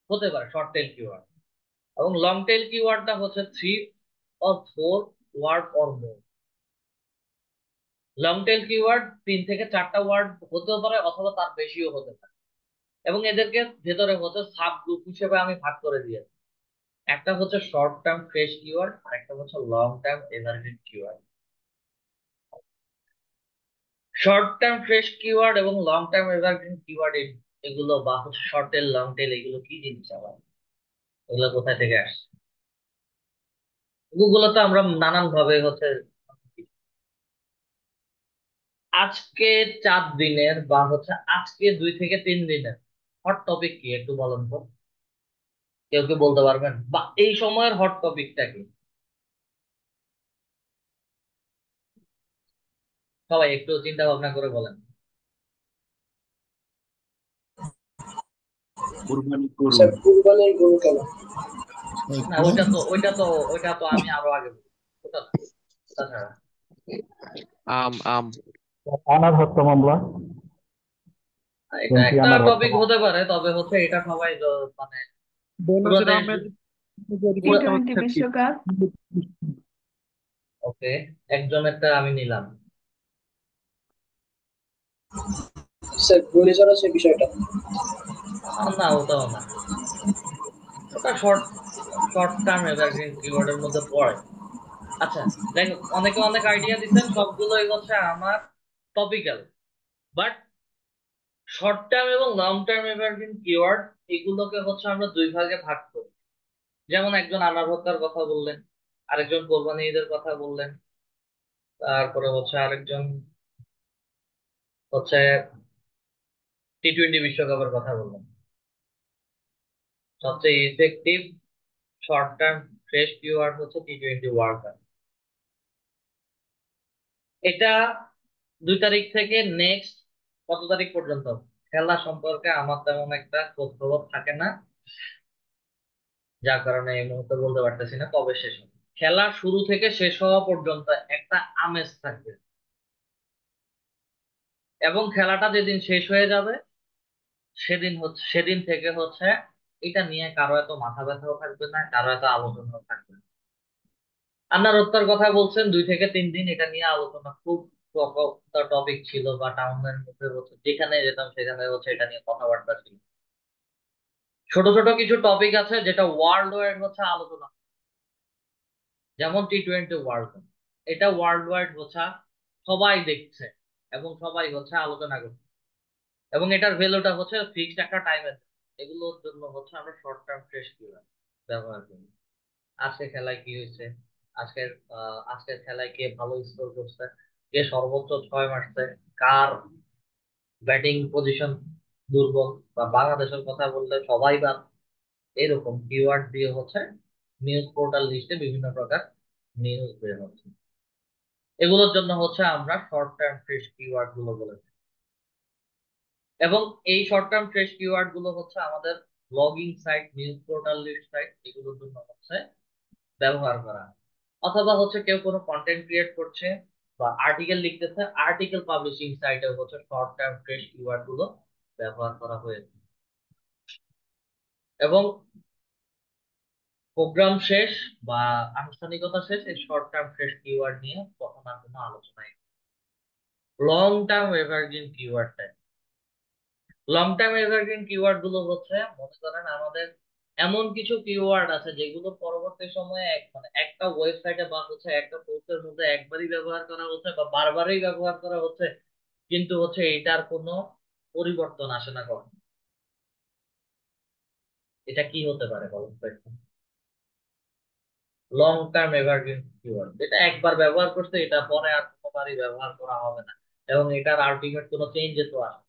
হতে পারে শর্ট টেল কিওয়ার্ড। এবং লং টেল কিওয়ার্ডটা হচ্ছে 3 or 4 word or more. Long tail keyword 3 থেকে 4টা ওয়ার্ড হতেও পারে অথবা তার বেশিও হতে পারে। এবং এদেরকে ভেতরে হচ্ছে সাব গ্রুপ হিসেবে আমি ভাগ করে দিয়েছি। একটা হচ্ছে শর্ট টার্ম ফ্রেশ কিওয়ার্ড, আর একটা হচ্ছে long term evergreen keyword. Short term fresh keyword এবং লং টার্ম এভারগ্রিন কিওয়ার্ড এগুলো বা হচ্ছে শর্ট টেল লং টেল এগুলো কি জিনিস আবার, এগুলো কোথায় থেকে আসছে? গুগলে তো আমরা নানান ভাবে হচ্ছে। আজকে 4 দিনের বা হচ্ছে আজকে 2 থেকে 3 দিনের হট টপিক কি একটু বলেন তো? কেউ কি বলতে পারবেন, বা এই সময়ের হট টপিকটা কি? সবাই একটু চিন্তা ভাবনা করে বলেন। কুরবানি গরু। স্যার কুরবানির গরু কেন? না, ওইটা তো আমি আরো আগে বলি। ওটা ওটা ছাড়া আম আম। আনার হত্যা মামলা। এটা এমপি একটা আনার হত্যা টপিক মামলা। হতে পারে, তবে হচ্ছে এটা সবাই মানে পুরো বেনজির দেশ আহমেদ পুরো। T20 বিশ্বকাপ। ওকে, একজনেরটা আমি নিলাম। স্যার ঘূর্ণিঝড় আছে বিষয়টা। না, ওটাও না। ওটা শর্ট শর্ট টার্ম এভারগ্রিন কিওয়ার্ডের মধ্যে পড়ে। আচ্ছা, যাই হোক, অনেকে অনেক আইডিয়া দিচ্ছেন, সবগুলোই হচ্ছে আমার টপিক্যাল। বাট শর্ট টার্ম এবং লং টার্ম এভারগ্রিন কিওয়ার্ড এগুলোকে হচ্ছে আমরা 2 ভাগে ভাগ করি। যেমন একজন আনার হত্যার কথা বললেন, আরেকজন কোরবানি ঈদের কথা বললেন, তারপরে হচ্ছে আরেকজন হচ্ছে T20 বিশ্বকাপের কথা বললেন। সবচেয়ে effective short term fresh keyword হচ্ছে T20 ওয়ার্ল্ড কাপ। এটা 2 তারিখ থেকে নেক্সট কত তারিখ পর্যন্ত খেলা সম্পর্কে আমার তেমন একটা খোঁজ খবর থাকে না, যার কারণে এই মুহূর্তে বলতে পারতেছি না কবে শেষ হবে। খেলা শুরু থেকে শেষ হওয়া পর্যন্ত একটা আমেজ থাকবে। এবং খেলাটা যেদিন শেষ হয়ে যাবে সেদিন থেকে হচ্ছে এটা নিয়ে কারো এত মাথা ব্যথাও থাকবে না, কারো এত আলোচনাও থাকবে না। আন্নার হত্যার কথা বলছেন 2 থেকে 3 দিন এটা নিয়ে আলোচনা খুব টপিক ছিল, বা টাউনের মধ্যে হচ্ছে যেখানে যেতাম সেখানে হচ্ছে এটা নিয়ে কথাবার্তা ছিল। ছোট ছোট কিছু টপিক আছে যেটা ওয়ার্ল্ড ওয়াইড হচ্ছে আলোচনা, যেমন T20 ওয়ার্ল্ড কাপ। এটা ওয়ার্ল্ড ওয়াইড হচ্ছে সবাই দেখছে এবং সবাই হচ্ছে আলোচনা করছে। এবং এটার ভ্যালুটা হচ্ছে ফিক্সড একটা টাইমের। এগুলোর জন্য হচ্ছে আমরা শর্ট টার্ম ফ্রেশ কিওয়ার্ড ব্যবহার করি। আজকে খেলায় কি হয়েছে, আজকের খেলায় কে ভালো স্কোর করছে, কে সর্বোচ্চ 6 মারছে, কার ব্যাটিং পজিশন দুর্বল, বা বাংলাদেশের কথা বললে সবাই বা এরকম কিওয়ার্ড দিয়ে হচ্ছে নিউজ পোর্টাল লিস্টে বিভিন্ন প্রকার নিউজ বের হচ্ছে। এগুলোর জন্য হচ্ছে আমরা শর্ট টার্ম ফ্রেশ কিওয়ার্ড গুলো বলে থাকি। এবং এই শর্ট টার্ম ফ্রেশ কিওয়ার্ড গুলো হচ্ছে আমাদের blogging site, news portal list site এগুলোর জন্য হচ্ছে ব্যবহার করা হয়। অথবা হচ্ছে কেউ কোনো কন্টেন্ট ক্রিয়েট করছে বা আর্টিকেল লিখতেছে, আর্টিকেল পাবলিশিং সাইটে হচ্ছে শর্ট টার্ম ফ্রেশ কিওয়ার্ড গুলো ব্যবহার করা হয়েছে। এবং প্রোগ্রাম শেষ বা আনুষ্ঠানিকতা শেষ এই শর্ট টার্ম ফ্রেশ কিওয়ার্ড নিয়ে তখন আর কোনো আলোচনায়। Long term evergreen keyword, long term evergreen keyword গুলো হচ্ছে মনে করেন আমাদের এমন কিছু কিওয়ার্ড আছে যেগুলো পরবর্তী সময়ে মানে একটা ওয়েবসাইটে বা হচ্ছে একটা পোস্টের মধ্যে একবারই ব্যবহার করা হচ্ছে বা বারবারই ব্যবহার করা হচ্ছে, কিন্তু হচ্ছে এটার কোনো পরিবর্তন আসে না কখনো। এটা কি হতে পারে বলুন তো একটু? লং টার্ম এভারগ্রিন কিওয়ার্ড এটা একবার ব্যবহার করছে, এটা পরে আর কোনোবারই ব্যবহার করা হবে না, এবং এটার আলটিমেট কোনো চেঞ্জে তো আসে না।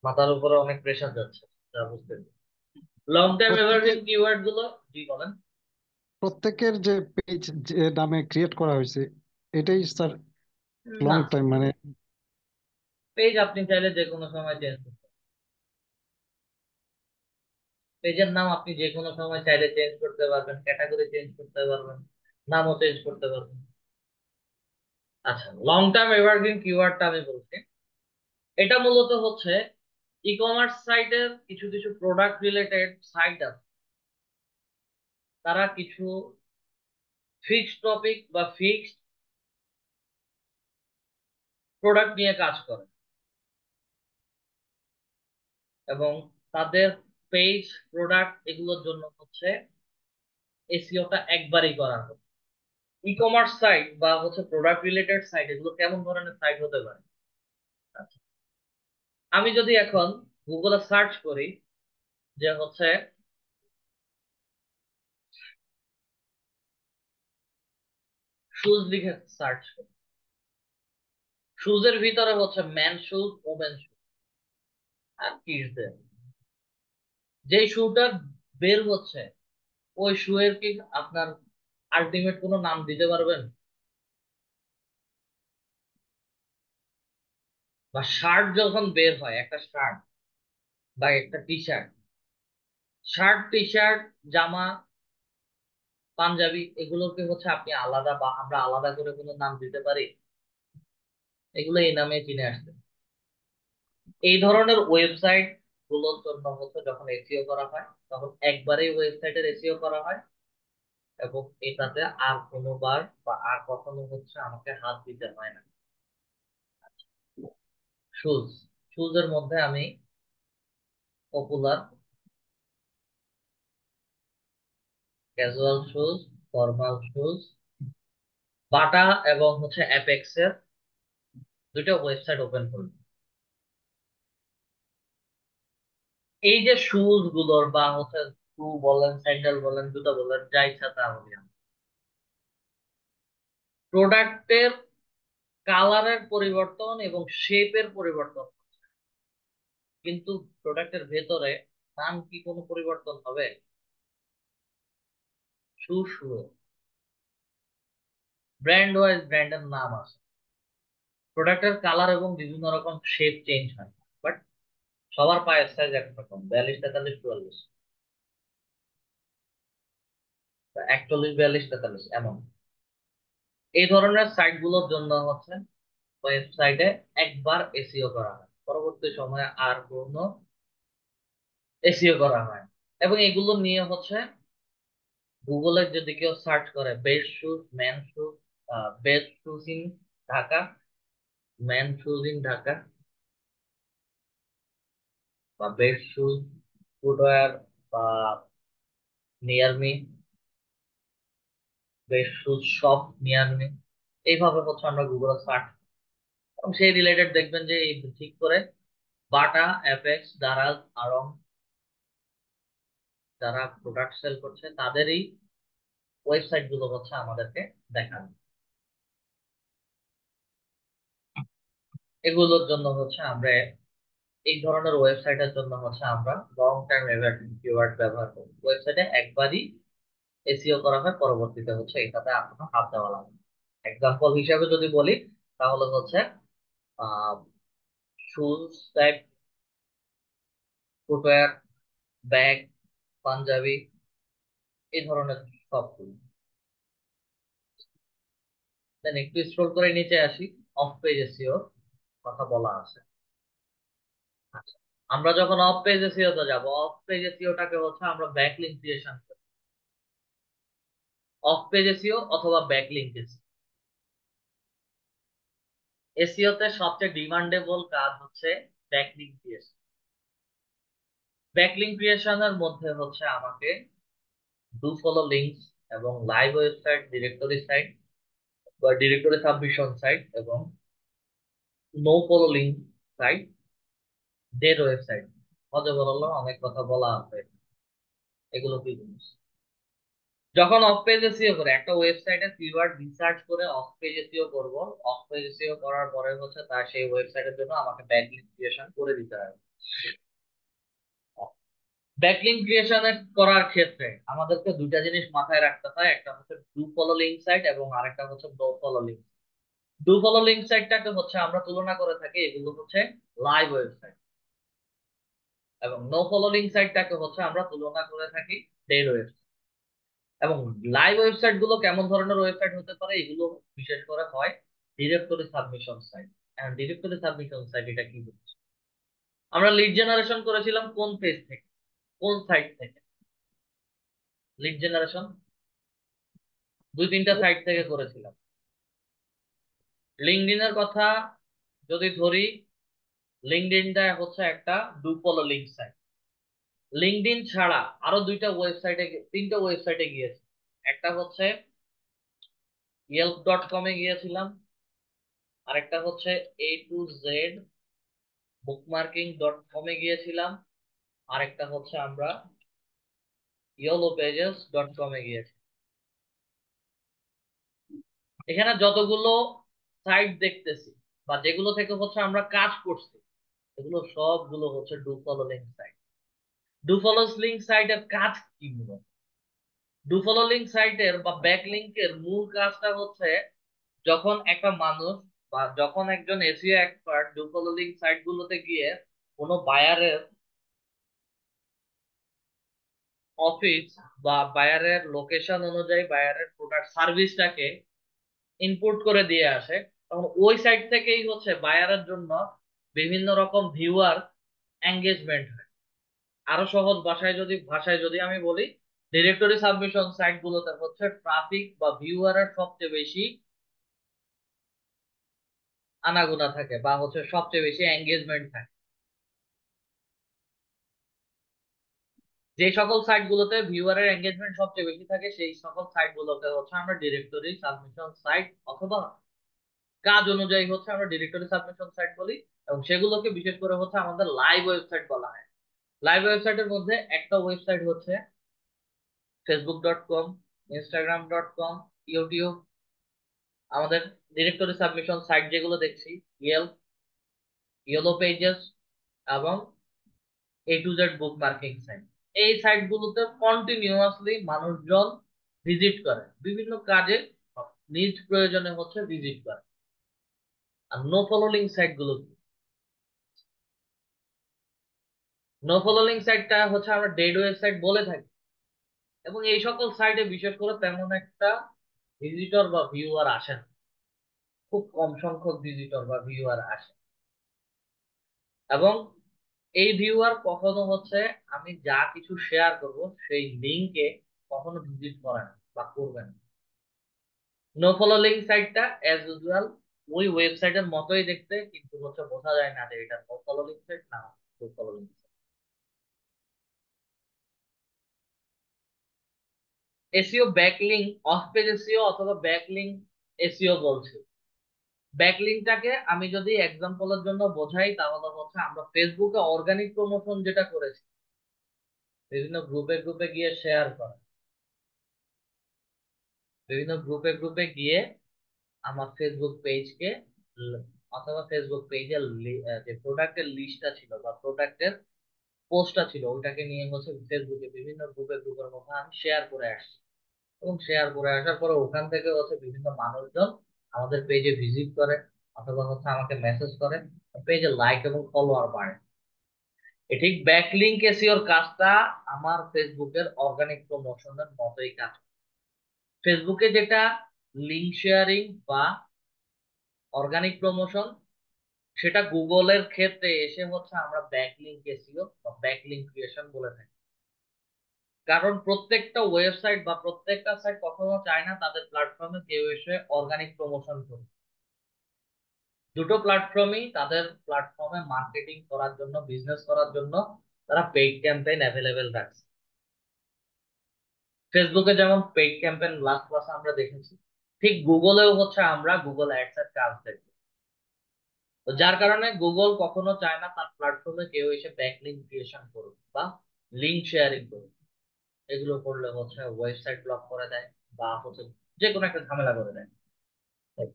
মাথার উপরে অনেক প্রেশার যাচ্ছে, যা বুঝতে। লং টার্ম প্রত্যেকে এভারগ্রিন কিওয়ার্ড গুলো জি বলেন। প্রত্যেকের যে পেজ যে নামে ক্রিয়েট করা হয়েছে এটাই স্যার লং না, টাইম মানে পেজ আপনি চাইলে যে কোনো সময় চেঞ্জ করতে পারেন। পেজের নাম আপনি যে কোনো সময় চাইলে চেঞ্জ করতে পারবেন, ক্যাটাগরি চেঞ্জ করতে পারবেন, নামও চেঞ্জ করতে পারবেন। আচ্ছা, লং টার্ম এভারগ্রিন কিওয়ার্ডটা আমি বলছি। এটা মূলত হচ্ছে ই কমার্স সাইটের কিছু কিছু প্রোডাক্ট রিলেটেড সাইট আছে, তারা কিছু ফিক্সড টপিক বা ফিক্সড প্রোডাক্ট নিয়ে কাজ করে, এবং তাদের পেজ প্রোডাক্ট এগুলোর জন্য হচ্ছে এসইওটা একবারই করা হয়। ই কমার্স সাইট বা হচ্ছে প্রোডাক্ট রিলেটেড সাইট এগুলো কেমন ধরনের সাইট হতে পারে? আচ্ছা, আমি যদি এখন গুগলে সার্চ করি যে হচ্ছে শুজ লিখে সার্চ করি, শুজের ভিতরে হচ্ছে ম্যান শুজ, ওমেন শুজ, আর কিডসদের যে শুটা বের হচ্ছে, ওই শু এর কি আপনার আলটিমেট কোনো নাম দিতে পারবেন? বা শার্ট যখন বের হয়, একটা শার্ট বা একটা T shirt, shirt T shirt জামা পাঞ্জাবি এগুলোকে হচ্ছে আপনি আলাদা বা আমরা আলাদা করে কোনো নাম দিতে পারি? এগুলো এই নামে চিনে আসছে। এই ধরনের ওয়েবসাইট গুলোর জন্য হচ্ছে যখন এসইও করা হয় তখন একবারেই ওয়েবসাইটের এসইও করা হয়, এবং এটাতে আর কোনোবার বা আর কখনো হচ্ছে আমাকে হাত দিতে হয় না। শুজ, শুজের মধ্যে আমি popular, casual shoes, formal shoes, Bata এবং হচ্ছে অ্যাপেক্স এর দুইটা ওয়েবসাইট ওপেন করব। এই যে শুজ গুলোর বা হচ্ছে শু বলেন, স্যান্ডেল বলেন, জুতা বলেন, যা ইচ্ছা তা বলি, প্রোডাক্টের কালারের পরিবর্তন এবং শেপের পরিবর্তন, কিন্তু প্রোডাক্টের ভেতরে নাম কি কোনো পরিবর্তন হবে? শু শু, ব্র্যান্ড ওয়াইজ ব্র্যান্ডের নাম আছে, প্রোডাক্টের কালার এবং বিভিন্ন রকম শেপ চেঞ্জ হয়, বাট সবার পায়ের সাইজ একরকম, 42, 43, 44, 41, 42, 43 এমন। এই ধরনের সাইট গুলোর জন্য হচ্ছে ওয়েবসাইটে একবার এসইও করা হয়, পরবর্তী সময়ে আর কোনো এসইও করা হয় না। এবং এগুলো নিয়ে হচ্ছে গুগলে যদি কেউ সার্চ করে best shoes man shoes, best shoes in Dhaka, man shoes in Dhaka, বা বেস্ট শুজ ফুটওয়্যার, বা near me, best shoes shop near me, এইভাবে হচ্ছে আমরা গুগলে সার্চ, এবং সেই রিলেটেড দেখবেন যে এই ঠিক করে বাটা, অ্যাপেক্স, দারাজ, আড়ং যারা প্রোডাক্ট সেল করছে তাদেরই ওয়েবসাইট গুলো হচ্ছে আমাদেরকে দেখানো। এগুলোর জন্য হচ্ছে আমরা এই ধরনের ওয়েবসাইটের জন্য হচ্ছে আমরা লং টার্ম এভারগ্রিন কিওয়ার্ড ব্যবহার করি। ওয়েবসাইটে একবারই এসইও করা হয়, পরবর্তীতে হচ্ছে এটাতে আপনার হাত দেওয়া লাগে না। এক্সাম্পল হিসাবে যদি বলি তাহলে হচ্ছে ah shoes type, footwear, bag, Punjabi, এই ধরনের সবগুলো। দেন একটু স্ক্রল করে নিচে আসি, অফ পেজ এসইও কথা বলা আছে। আচ্ছা, আমরা যখন অফ পেজ এসইও তে যাব, অফ পেজ এসইওটাকে হচ্ছে আমরা ব্যাকলিংক ক্রিয়েশন করি। অফ পেজ এসইও অথবা ব্যাকলিংক এসইও তে সবচেয়ে ডিমান্ডেবল কাজ হচ্ছে ব্যাকলিংক ক্রিয়েশন। ব্যাকলিংক ক্রিয়েশনের মধ্যে হচ্ছে আমাকে ডু ফলো লিঙ্কস এবং লাইভ ওয়েবসাইট, ডিরেক্টরি সাইট বা ডিরেক্টরি সাবমিশন সাইট, এবং no follow link site, dead website, মজা বললাম, অনেক কথা বলা আছে। এগুলো কি জিনিস? যখন অফ পেজ এসইও করে একটা ওয়েবসাইটে কিওয়ার্ড রিসার্চ করে অফ পেজ এসইও করব, অফ পেজ এসইও করার পরে হচ্ছে তার সেই ওয়েবসাইটের জন্য আমাকে ব্যাকলিংক ক্রিয়েশন করে দিতে হবে। ব্যাকলিঙ্ক ক্রিয়েশন করার ক্ষেত্রে আমাদেরকে দুইটা জিনিস মাথায় রাখতে হয়, একটা হচ্ছে ডু ফলো লিঙ্ক সাইট এবং আরেকটা হচ্ছে no follow link. Do follow link সাইটটাকে হচ্ছে আমরা তুলনা করে থাকি, এগুলো হচ্ছে লাইভ ওয়েবসাইট, এবং নো ফলো লিঙ্ক সাইটটাকে হচ্ছে আমরা তুলনা করে থাকি ডেড ওয়েবসাইট। এবং লাইভ ওয়েবসাইট গুলো কেমন ধরনের ওয়েবসাইট হতে পারে, এগুলো বিশেষ করে হয় directory submission site. Directory submission site এটা কি বলছে? আমরা লিড জেনারেশন করেছিলাম কোন পেজ থেকে, কোন সাইট থেকে? লিড জেনারেশন দুই তিনটা সাইট থেকে করেছিলাম। লিঙ্কডইনের কথা যদি ধরি, লিঙ্কডইনটা হচ্ছে একটা do follow link site. LinkedIn ছাড়া আরো তিনটা ওয়েবসাইটে গিয়েছি। একটা হচ্ছে yelp.com এ গিয়েছিলাম, আরেকটা হচ্ছে A to Z bookmarking.com এ গিয়েছিলাম, আরেকটা হচ্ছে আমরা yellowpages.com এ গিয়েছি। এখানে যতগুলো সাইট দেখতেছি বা যেগুলো থেকে হচ্ছে আমরা কাজ করছি, এগুলো সবগুলো হচ্ছে do follow link site. Do follow link সাইটের কাজ কি মূলত? ডু ফলো লিঙ্ক সাইটের বা ব্যাকলিংকের মূল কাজটা হচ্ছে, যখন একটা মানুষ বা যখন একজন SEO expert do follow link site গুলোতে গিয়ে কোনো বায়ারের অফিস বা বায়ারের লোকেশন অনুযায়ী বায়ারের প্রোডাক্ট সার্ভিসটাকে ইনপুট করে দিয়ে আসে, তখন ওই সাইট থেকেই হচ্ছে বায়ারের জন্য বিভিন্ন রকম ভিউয়ার এঙ্গেজমেন্ট হয়। আরো সহজ ভাষায় যদি আমি বলি, ডিরেক্টরি সাবমিশন সাইট গুলোতে হচ্ছে ট্রাফিক বা ভিউয়ারের সবচেয়ে বেশি আনাগোনা থাকে বা হচ্ছে সবচেয়ে বেশি এঙ্গেজমেন্ট থাকে। যে সকল সাইট গুলোতে ভিউয়ারের এঙ্গেজমেন্ট সবচেয়ে বেশি থাকে, সেই সকল সাইট গুলোকে হচ্ছে আমরা ডিরেক্টরি সাবমিশন সাইট অথবা কাজ অনুযায়ী হচ্ছে আমরা ডিরেক্টরি সাবমিশন সাইট বলি। এবং সেগুলোকে বিশেষ করে হচ্ছে আমাদের লাইভ ওয়েবসাইট বলা হয়। লাইভ ওয়েবসাইটের মধ্যে একটা ওয়েবসাইট হচ্ছে facebook.com, instagram.com, ইউটিউব। আমাদের ডিরেক্টরি সাবমিশন সাইট যেগুলো দেখছি, ইয়েল্প, ইয়েলো পেজেস এবং A to Z bookmarking site. এই সাইট গুলোতে কন্টিনিউয়াসলি মানুষজন ভিজিট করে বিভিন্ন কাজে, নিজ প্রয়োজনে হচ্ছে ভিজিট করে। আর নো ফলোলিং সাইট গুলো কি? নো ফলোলিং সাইটটা হচ্ছে আমরা ডেড ওয়েবসাইট বলে থাকি, এবং এই সকল সাইটে বিশেষ করে তেমন একটা ভিজিটর বা ভিউয়ার আসে না, খুব কম সংখ্যক ভিজিটর বা ভিউয়ার আসে। এবং এই ভিউয়ার কখনো হচ্ছে আমি যা কিছু শেয়ার করব সেই লিঙ্কে কখনো ভিজিট করে না বা করবে না। নো ফলো লিঙ্ক সাইটটা অ্যাজ ইউজুয়াল ওই ওয়েবসাইটের মতোই দেখতে, কিন্তু হচ্ছে বোঝা যায় না যে এটা নো ফলো লিঙ্ক সাইট না no follow link site. SEO backlink, off page SEO অথবা ব্যাকলিঙ্ক এসইও বলছে। ব্যাকলিংটাকে আমি যদি এক্সাম্পলের জন্য বোঝাই, তাহলে হচ্ছে আমরা ফেসবুকে অর্গানিক প্রমোশন যেটা করেছি, বিভিন্ন গ্রুপে গ্রুপে গিয়ে শেয়ার করা, বিভিন্ন গ্রুপে গ্রুপে গিয়ে আমার ফেসবুক পেজকে অথবা ফেসবুক পেজের যে প্রোডাক্টের লিস্টটা ছিল বা প্রোডাক্টের পোস্টটা ছিল, ওইটাকে নিয়ে হচ্ছে ফেসবুকে বিভিন্ন গ্রুপের মধ্যে আমি শেয়ার করে আসছি। এবং শেয়ার করে আসার পরে ওখান থেকে হচ্ছে বিভিন্ন মানুষজন আমাদের পেজে ভিজিট করে অথবা হচ্ছে আমাকে মেসেজ করে, পেজে লাইক এবং ফলোয়ার বাড়ে। ঠিক ব্যাকলিংক এসইওর কাজটা আমার ফেসবুকের অর্গানিক প্রমোশনের মতোই কাজ। ফেসবুকে যেটা লিঙ্ক শেয়ারিং বা অর্গানিক প্রমোশন, সেটা গুগলের ক্ষেত্রে এসে হচ্ছে আমরা ব্যাকলিংক এসইও বা ব্যাকলিংক ক্রিয়েশন বলে থাকি। কারণ প্রত্যেকটা ওয়েবসাইট বা প্রত্যেকটা সাইট কখনো চায় না তাদের প্ল্যাটফর্মে কেউ এসে অর্গানিক প্রমোশন করবে। দুটো প্ল্যাটফর্মই তাদের প্ল্যাটফর্মে মার্কেটিং করার জন্য, বিজনেস করার জন্য তারা পেইড ক্যাম্পেইন অ্যাভেলেবেল রাখছে। ফেসবুকে যেমন পেইড ক্যাম্পেইন লাস্ট ক্লাসে আমরা দেখেছি, ঠিক গুগলেও হচ্ছে আমরা গুগল অ্যাডস এর কাজ দেখি। তো যার কারণে গুগল কখনো চায় না তার প্ল্যাটফর্মে কেউ এসে ব্যাকলিংক ক্রিয়েশন করুক বা লিঙ্ক শেয়ারিং করুক। এগুলো করলে হচ্ছে ওয়েবসাইট ব্লক করে দেয় বা হচ্ছে যে কোনো একটা ঝামেলা করে দেয়।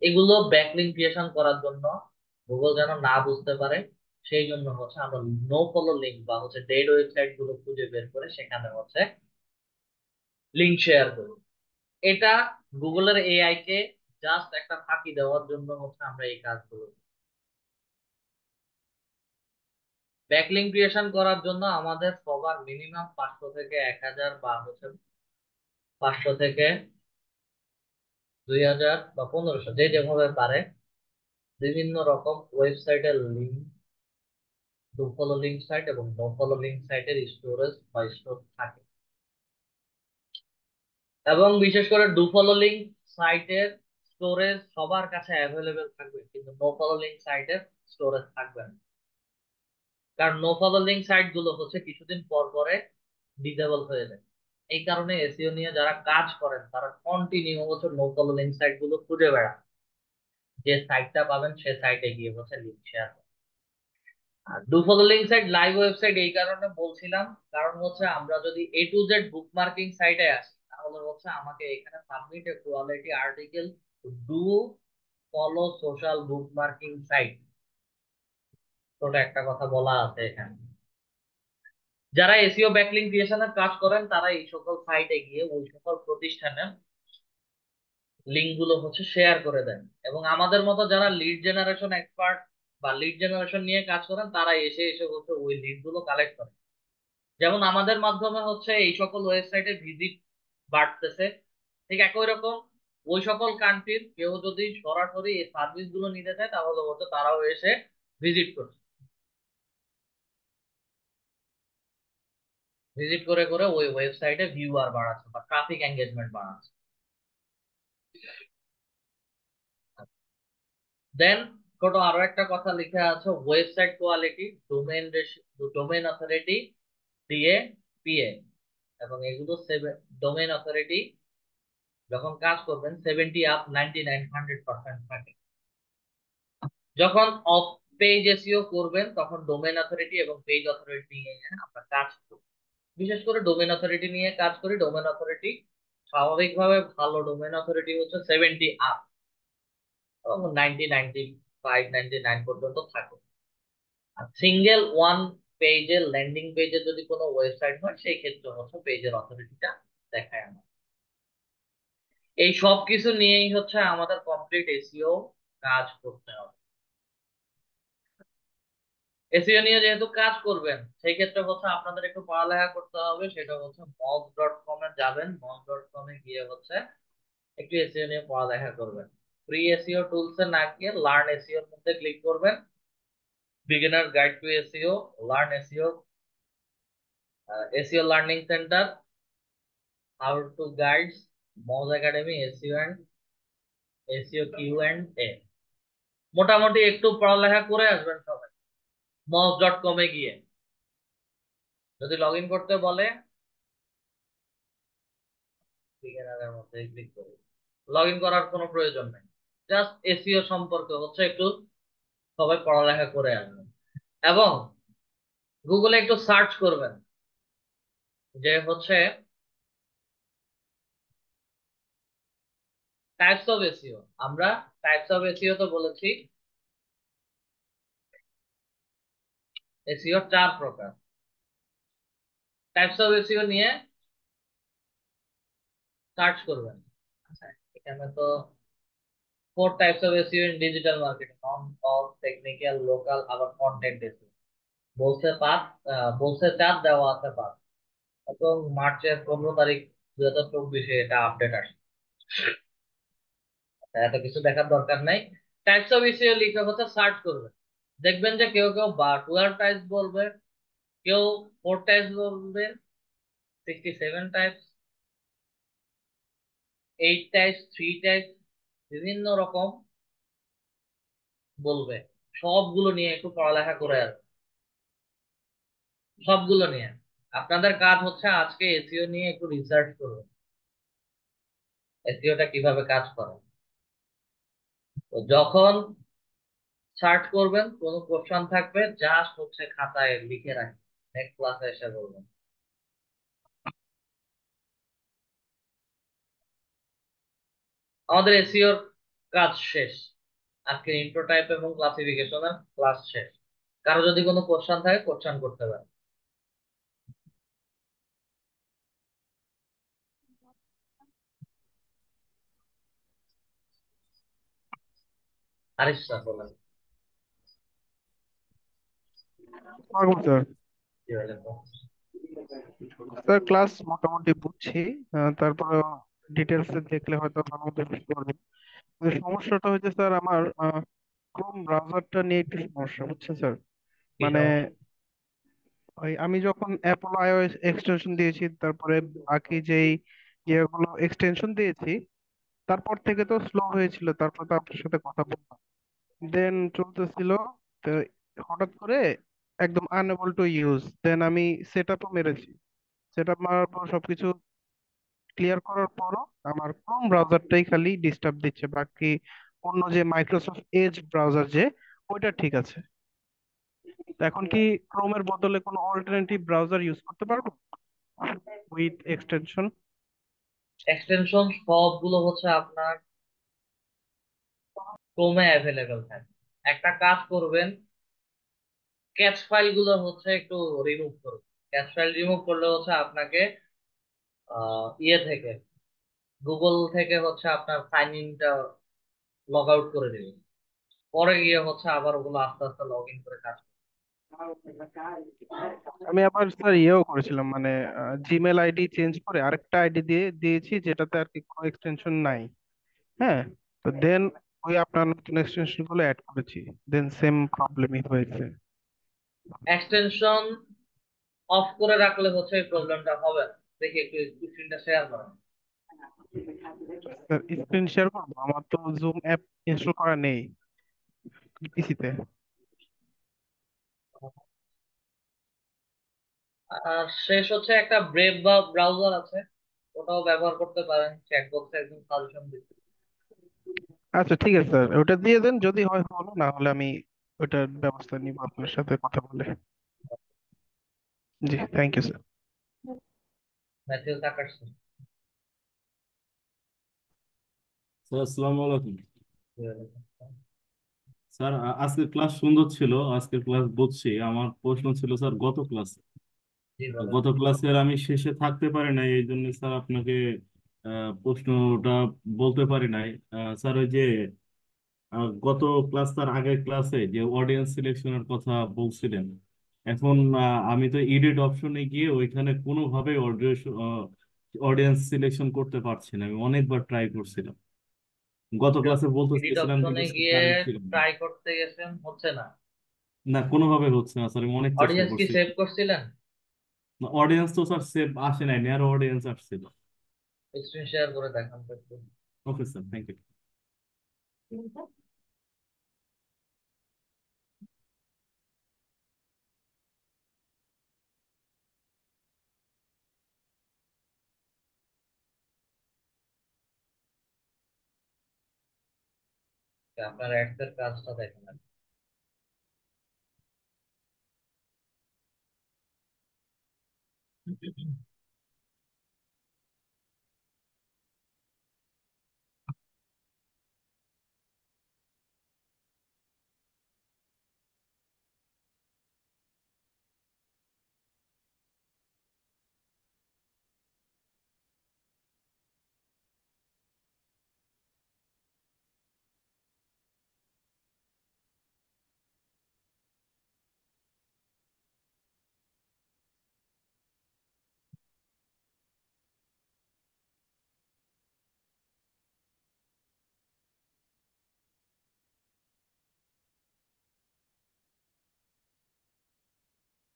এগুলো ব্যাকলিংক ক্রিয়েশন করার জন্য গুগল যেন না বুঝতে পারে, সেই জন্য হচ্ছে আমরা নো ফলো লিঙ্ক বা হচ্ছে ডেড ওয়েবসাইট গুলো খুঁজে বের করে সেখানে হচ্ছে লিঙ্ক শেয়ার করব। এটা গুগলের এআই কে জাস্ট একটা ফাঁকি দেওয়ার জন্য হচ্ছে আমরা এই কাজগুলো। ব্যাকলিঙ্ক ক্রিয়েশন করার জন্য আমাদের সবার মিনিমাম 500 থেকে 1000 বা হচ্ছে 500 থেকে 2000 বা 1500, যে যেভাবে পারে বিভিন্ন রকম ওয়েবসাইটের link, do follow link site এবং নো ফলো লিঙ্ক সাইটের স্টোরেজ বা স্টোর থাকে। এবং বিশেষ করে ডু ফলো লিঙ্ক সাইটের স্টোরেজ সবার কাছে অ্যাভেলেবেল থাকবে, কিন্তু নো ফলো লিঙ্ক সাইটের স্টোরেজ থাকবে না। কারণ নো ফলো লিঙ্ক সাইট গুলো হচ্ছে কিছুদিন পর পরে ডিসেবল হয়ে যায়। এই কারণে এসইও নিয়ে যারা কাজ করেন তারা কন্টিনিউ হচ্ছে নো ফলো লিঙ্ক সাইট গুলো খুঁজে বেড়ান, যে সাইটটা পাবেন সে সাইটে গিয়ে হচ্ছে লিঙ্ক শেয়ার। আর do follow link site live website এই কারণে বলছিলাম, কারণ হচ্ছে আমরা যদি A to Z বুকমার্কিং সাইটে আসি তাহলে হচ্ছে আমাকে এখানে submit a quality article do follow social bookmarking site, ওটা একটা কথা বলা আছে এখানে। যারা এসইও ব্যাকলিঙ্ক ক্রিয়েশনের কাজ করেন তারা এই সকল সাইটে গিয়ে ওই সকল প্রতিষ্ঠানের লিঙ্ক গুলো হচ্ছে শেয়ার করে দেন, এবং আমাদের মতো যারা লিড জেনারেশন এক্সপার্ট বা লিড জেনারেশন নিয়ে কাজ করেন তারা এসে এসে হচ্ছে ওই লিড গুলো কালেক্ট করেন। যেমন আমাদের মাধ্যমে হচ্ছে এই সকল ওয়েবসাইটে ভিজিট বাড়তেছে, ঠিক একই রকম ওই সকল কান্ট্রির কেউ যদি সরাসরি এই সার্ভিস গুলো নিতে চায় তাহলে হচ্ছে তারাও এসে ভিজিট করছে, ভিজিট করে করে ওই ওয়েবসাইটে ভিউয়ার বাড়াচ্ছে বা ট্রাফিক এঙ্গেজমেন্ট বাড়াচ্ছে। দেন ছোট আরো একটা কথা লিখে আছে, website quality, domain authority, DA, PA, এবং এগুলো ডোমেইন অথরিটি যখন কাজ করবেন 70 আপ, 99, 100% থাকে। যখন অফ পেজ এসইও করবেন তখন ডোমেইন অথরিটি এবং পেজ অথরিটি নিয়ে আমরা কাজ করি। বিশেষ করে ডোমেইন অথরিটি নিয়ে কাজ করি। ডোমেইন অথরিটি স্বাভাবিকভাবে ভালো ডোমেইন অথরিটি হচ্ছে 70 আপ এবং 90, 95, 99 পর্যন্ত থাকে। আর সিঙ্গেল ওয়ান পেজের ল্যান্ডিং পেজে যদি কোনো ওয়েবসাইট হয় সেই ক্ষেত্রে হচ্ছে পেজের অথরিটিটা দেখায় আমার। এই সব কিছু নিয়েই হচ্ছে আমাদের কমপ্লিট এসইও কাজ করতে হবে। এসইও নিয়ে যেহেতু কাজ করবেন সেই ক্ষেত্রে হচ্ছে আপনাদের একটু পড়ালেখা করতে হবে, সেটা হচ্ছে moz.com এ যাবেন, moz.com এ গিয়ে হচ্ছে একটু এসইও নিয়ে পড়ালেখা করবেন। ফ্রি এসইও টুলস এ না গিয়ে লার্ন এসইও এর মধ্যে ক্লিক করবেন, beginner guide to SEO, learn SEO, SEO learning centre, how to guides, Moz academy, SEO and SEO Q and A, মোটামুটি একটু পড়ালেখা করে আসবেন সবাই moz.com এ গিয়ে। যদি লগ ইন করতে বলে বিগিনারের মধ্যে ক্লিক করি, লগ ইন করার কোনো প্রয়োজন নেই, জাস্ট এসইও সম্পর্কে হচ্ছে একটু সবাই পড়ালেখা করে আসবেন। এবং গুগলে একটু সার্চ করবেন যে হচ্ছে টাইপস অফ এসইও। আমরা টাইপস অফ এসইও তো বলেছি এসইও 4 প্রকার। টাইপস অফ এসইও নিয়ে সার্চ করবেন। আচ্ছা, এখানে তো 4 types of SEO in digital marketing, non all, technical, local, আবার কন্টেন্ট এসইও। বলছে 5, বলছে 4, দেওয়া আছে 5, এবং মার্চের 15 তারিখ 2024 এটা আপডেট আসে। এত কিছু দেখার দরকার নাই। টাইপস অফ এসইও লিখে হচ্ছে সার্চ করবেন, দেখবেন যে কেউ কেউ বা 12 টাইপস বলবে, কেউ 4 টাইপস বলবে, 67 টাইপস, 8 টাইপস, 3 টাইপস, বিভিন্ন রকম বলবে। সবগুলো নিয়ে একটু পড়ালেখা করে আসবে, সবগুলো নিয়ে। আপনাদের কাজ হচ্ছে আজকে এসইও নিয়ে একটু রিসার্চ করবেন, এসইওটা কিভাবে কাজ করে। তো যখন সার্চ করবেন কোনো কোশ্চেন থাকবে জাস্ট হচ্ছে খাতায় লিখে রাখবেন, নেক্সট ক্লাসে এসে বলবেন। আমাদের এসইওর কাজ শেষ, আজকে ইন্ট্রো টাইপ এবং ক্লাসিফিকেশনের ক্লাস শেষ। কারো যদি কোনো কোশ্চেন থাকে কোশ্চেন করতে পারে। আরিফ স্যার বলেন। ওয়ালাইকুম স্যার। কি বলেন? স্যার ক্লাস মোটামুটি বুঝছি, তারপরে ডিটেলস দেখলে হয়তো ভালো মতো বুঝতে পারবেন। কিন্তু সমস্যাটা হচ্ছে স্যার আমার ক্রোম ব্রাউজারটা নিয়ে একটু সমস্যা, বুঝছেন স্যার। কি মানে সমস্যা? ওই আমি যখন অ্যাপল আইওএস এক্সটেনশন দিয়েছি, তারপরে বাকি যেই ইয়েগুলো এক্সটেনশন দিয়েছি, তারপর থেকে তো স্লো হয়েছিল, তারপর তো আপনার সাথে কথা বললাম, দেন চলতেছিল। তো হঠাৎ করে একদম আনএবল টু ইউজ, দেন আমি সেট আপও মেরেছি। সেট আপ মারার পর সবকিছু ক্লিয়ার করার পরও আমার ক্রোম ব্রাউজারটাই খালি ডিস্টার্ব দিচ্ছে, বাকি অন্য যে মাইক্রোসফট এজ ব্রাউজার যে ওইটা ঠিক আছে। তো এখন কি ক্রোমের বদলে কোনো অল্টারনেটিভ ব্রাউজার ইউজ করতে পারবো উইথ এক্সটেনশন? এক্সটেনশন সবগুলো হচ্ছে আপনার ক্রোমে অ্যাভেলেবেল থাকে। একটা কাজ করবেন, ক্যাচ ফাইল গুলো হচ্ছে একটু রিমুভ করুন। ক্যাচ ফাইল রিমুভ করলে হচ্ছে আপনাকে ইয়ে থেকে, গুগল থেকে হচ্ছে আপনার সাইন ইনটা লগ আউট করে দেবে। পরে গিয়ে হচ্ছে আবার ওগুলো আস্তে আস্তে লগ ইন করে কাজ করবে। আমি আবার স্যার ইয়েও করেছিলাম, মানে জিমেল আইডি চেঞ্জ করে আরেকটা আইডি দিয়ে দিয়েছি, যেটাতে আর কি কোনো এক্সটেনশন নাই। হ্যাঁ, তো দেন ওই আপনার নতুন এক্সটেনশন গুলো অ্যাড করেছি, দেন সেম প্রবলেমই হয়েছে। এক্সটেনশন অফ করে রাখলে হচ্ছে এই প্রবলেমটা হবে না। দেখি একটু স্ক্রিনটা শেয়ার করেন। স্যার স্ক্রিন শেয়ার করবো? আমার তো জুম অ্যাপ ইনস্টল করা নেই পিসিতে। আর শেষ হচ্ছে একটা ব্রেভ ব্রাউজার আছে, ওটাও ব্যবহার করতে পারেন, চ্যাট বক্সে একদম সাজেশন দিচ্ছে। আচ্ছা ঠিক আছে স্যার, ওটা দিয়ে দেন, যদি হয় হলো, না হলে আমি ওটার ব্যবস্থা নিব আপনার সাথে কথা বলে। জি, থ্যাংক ইউ স্যার। ম্যাথিউ সাকার। স্যার আসসালামু আলাইকুম। স্যার আজকের ক্লাস সুন্দর ছিল, আজকের ক্লাস বুঝছি। আমার প্রশ্ন ছিল স্যার গত ক্লাসে, জি বলেন। গত ক্লাসের আমি শেষে থাকতে পারি নাই, এই জন্য স্যার আপনাকে প্রশ্নটা বলতে পারি নাই। স্যার ওই যে গত ক্লাস, তার আগের ক্লাসে যে অডিয়েন্স সিলেকশনের কথা বলছিলেন, এখন আমি তো এডিট অপশনে গিয়ে ওইখানে কোনোভাবে অডিয়েন্স সিলেকশন করতে পারছি না। আমি অনেকবার ট্রাই করছিলাম, গত ক্লাসে বলতে এডিট চেয়েছিলাম কিন্তু অপশনে স্যার গিয়ে কারেন্ট ছিল না। ট্রাই করতে গেছেন, হচ্ছে না। না, কোনোভাবে হচ্ছে না স্যার, আমি অনেক চেষ্টা অডিয়েন্স কি করছি। সেভ করছিলেন? অডিয়েন্স তো স্যার সেভ আসে নাই, ন্যারো অডিয়েন্স আসছিল। স্ক্রিন শেয়ার করে দেখান তো একটু। Okay sir, thank you. আপনার অ্যাডস এর কাজটা দেখেন।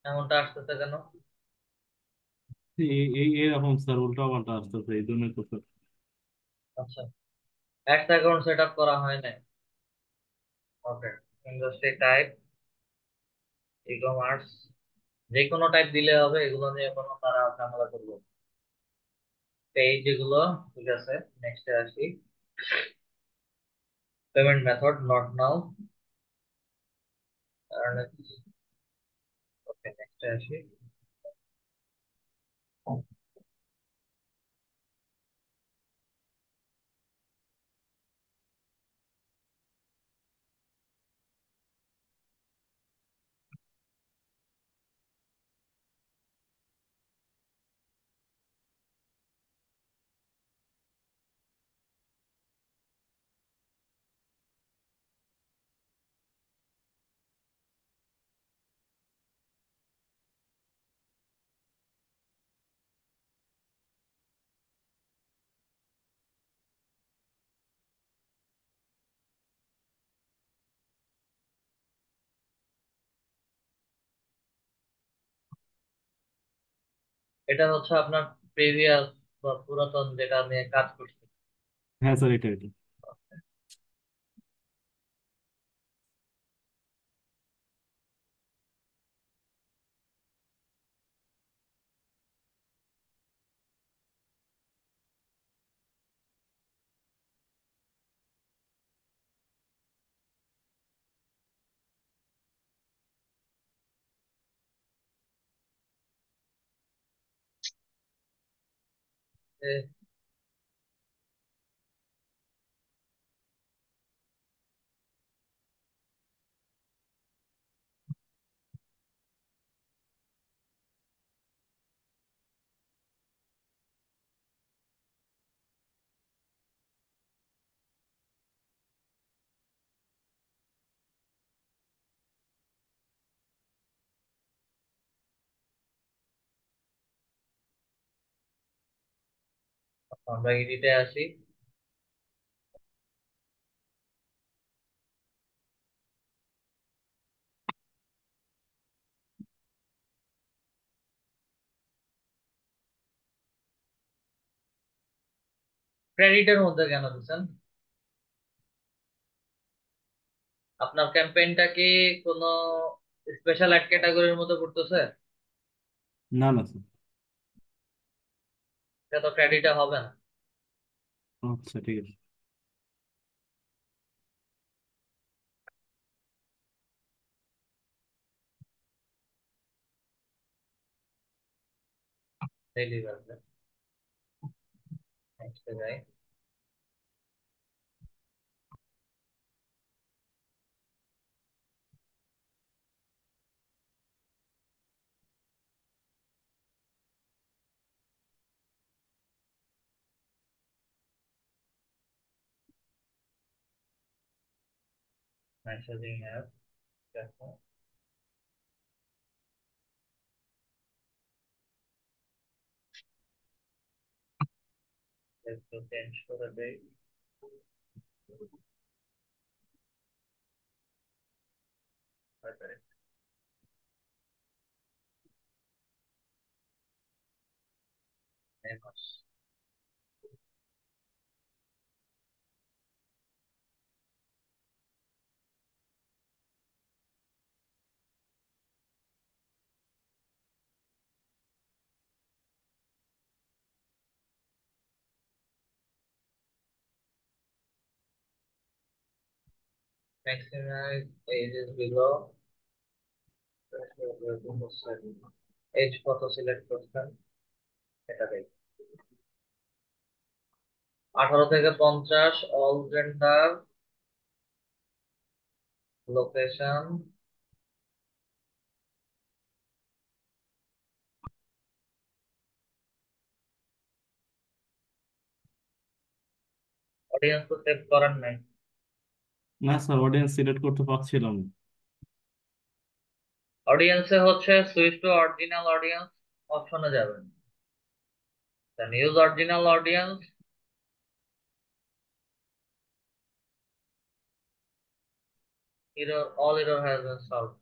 এমনটা আসতেছে কেন? এই এই এরকম স্যার উল্টা পাল্টা আসতেছে, এই জন্য তো স্যার। আচ্ছা, অ্যাডস অ্যাকাউন্ট সেট আপ করা হয় নাই। ওকে, ইন্ডাস্ট্রি টাইপ, ই কমার্স, যে কোনো টাইপ দিলে হবে, এগুলো নিয়ে কোনো তারা ঝামেলা করবো। পেজ এগুলো ঠিক আছে। নেক্সটে আসি। Payment method not now. Okay, নেক্সটে আসি। এটা হচ্ছে আপনার প্রিভিয়াস বা পুরাতন যেটা নিয়ে কাজ করছে। হ্যাঁ স্যার, এটা আমরা এডিটে আসি। ক্রেডিটের মধ্যে কেন দিচ্ছেন? আপনার ক্যাম্পেইনটা কি কোনো স্পেশাল অ্যাড ক্যাটাগরির মধ্যে পড়তেছে? না না স্যার। এটা তো ক্রেডিটে হবে না। আচ্ছা ঠিক আছে। ডেইলি বাজবে। নেক্সটে যাই। মেসেজিং অ্যাপ দেখো, একটু চেঞ্জ করে দেই। Maximize ages below এজ কত সিলেক্ট করছেন এটা দেখ। 18 থেকে 50, অল জেন্ডার, লোকেশন, অডিয়েন্স তো সেভ করেন নাই। না স্যার, অডিয়েন্স সিলেক্ট করতে পারছিলাম না। অডিয়েন্সে হচ্ছে সুইচ টু অরিজিনাল অডিয়েন্স অপশনে যাবেন, then use original audience, error all error has been solved।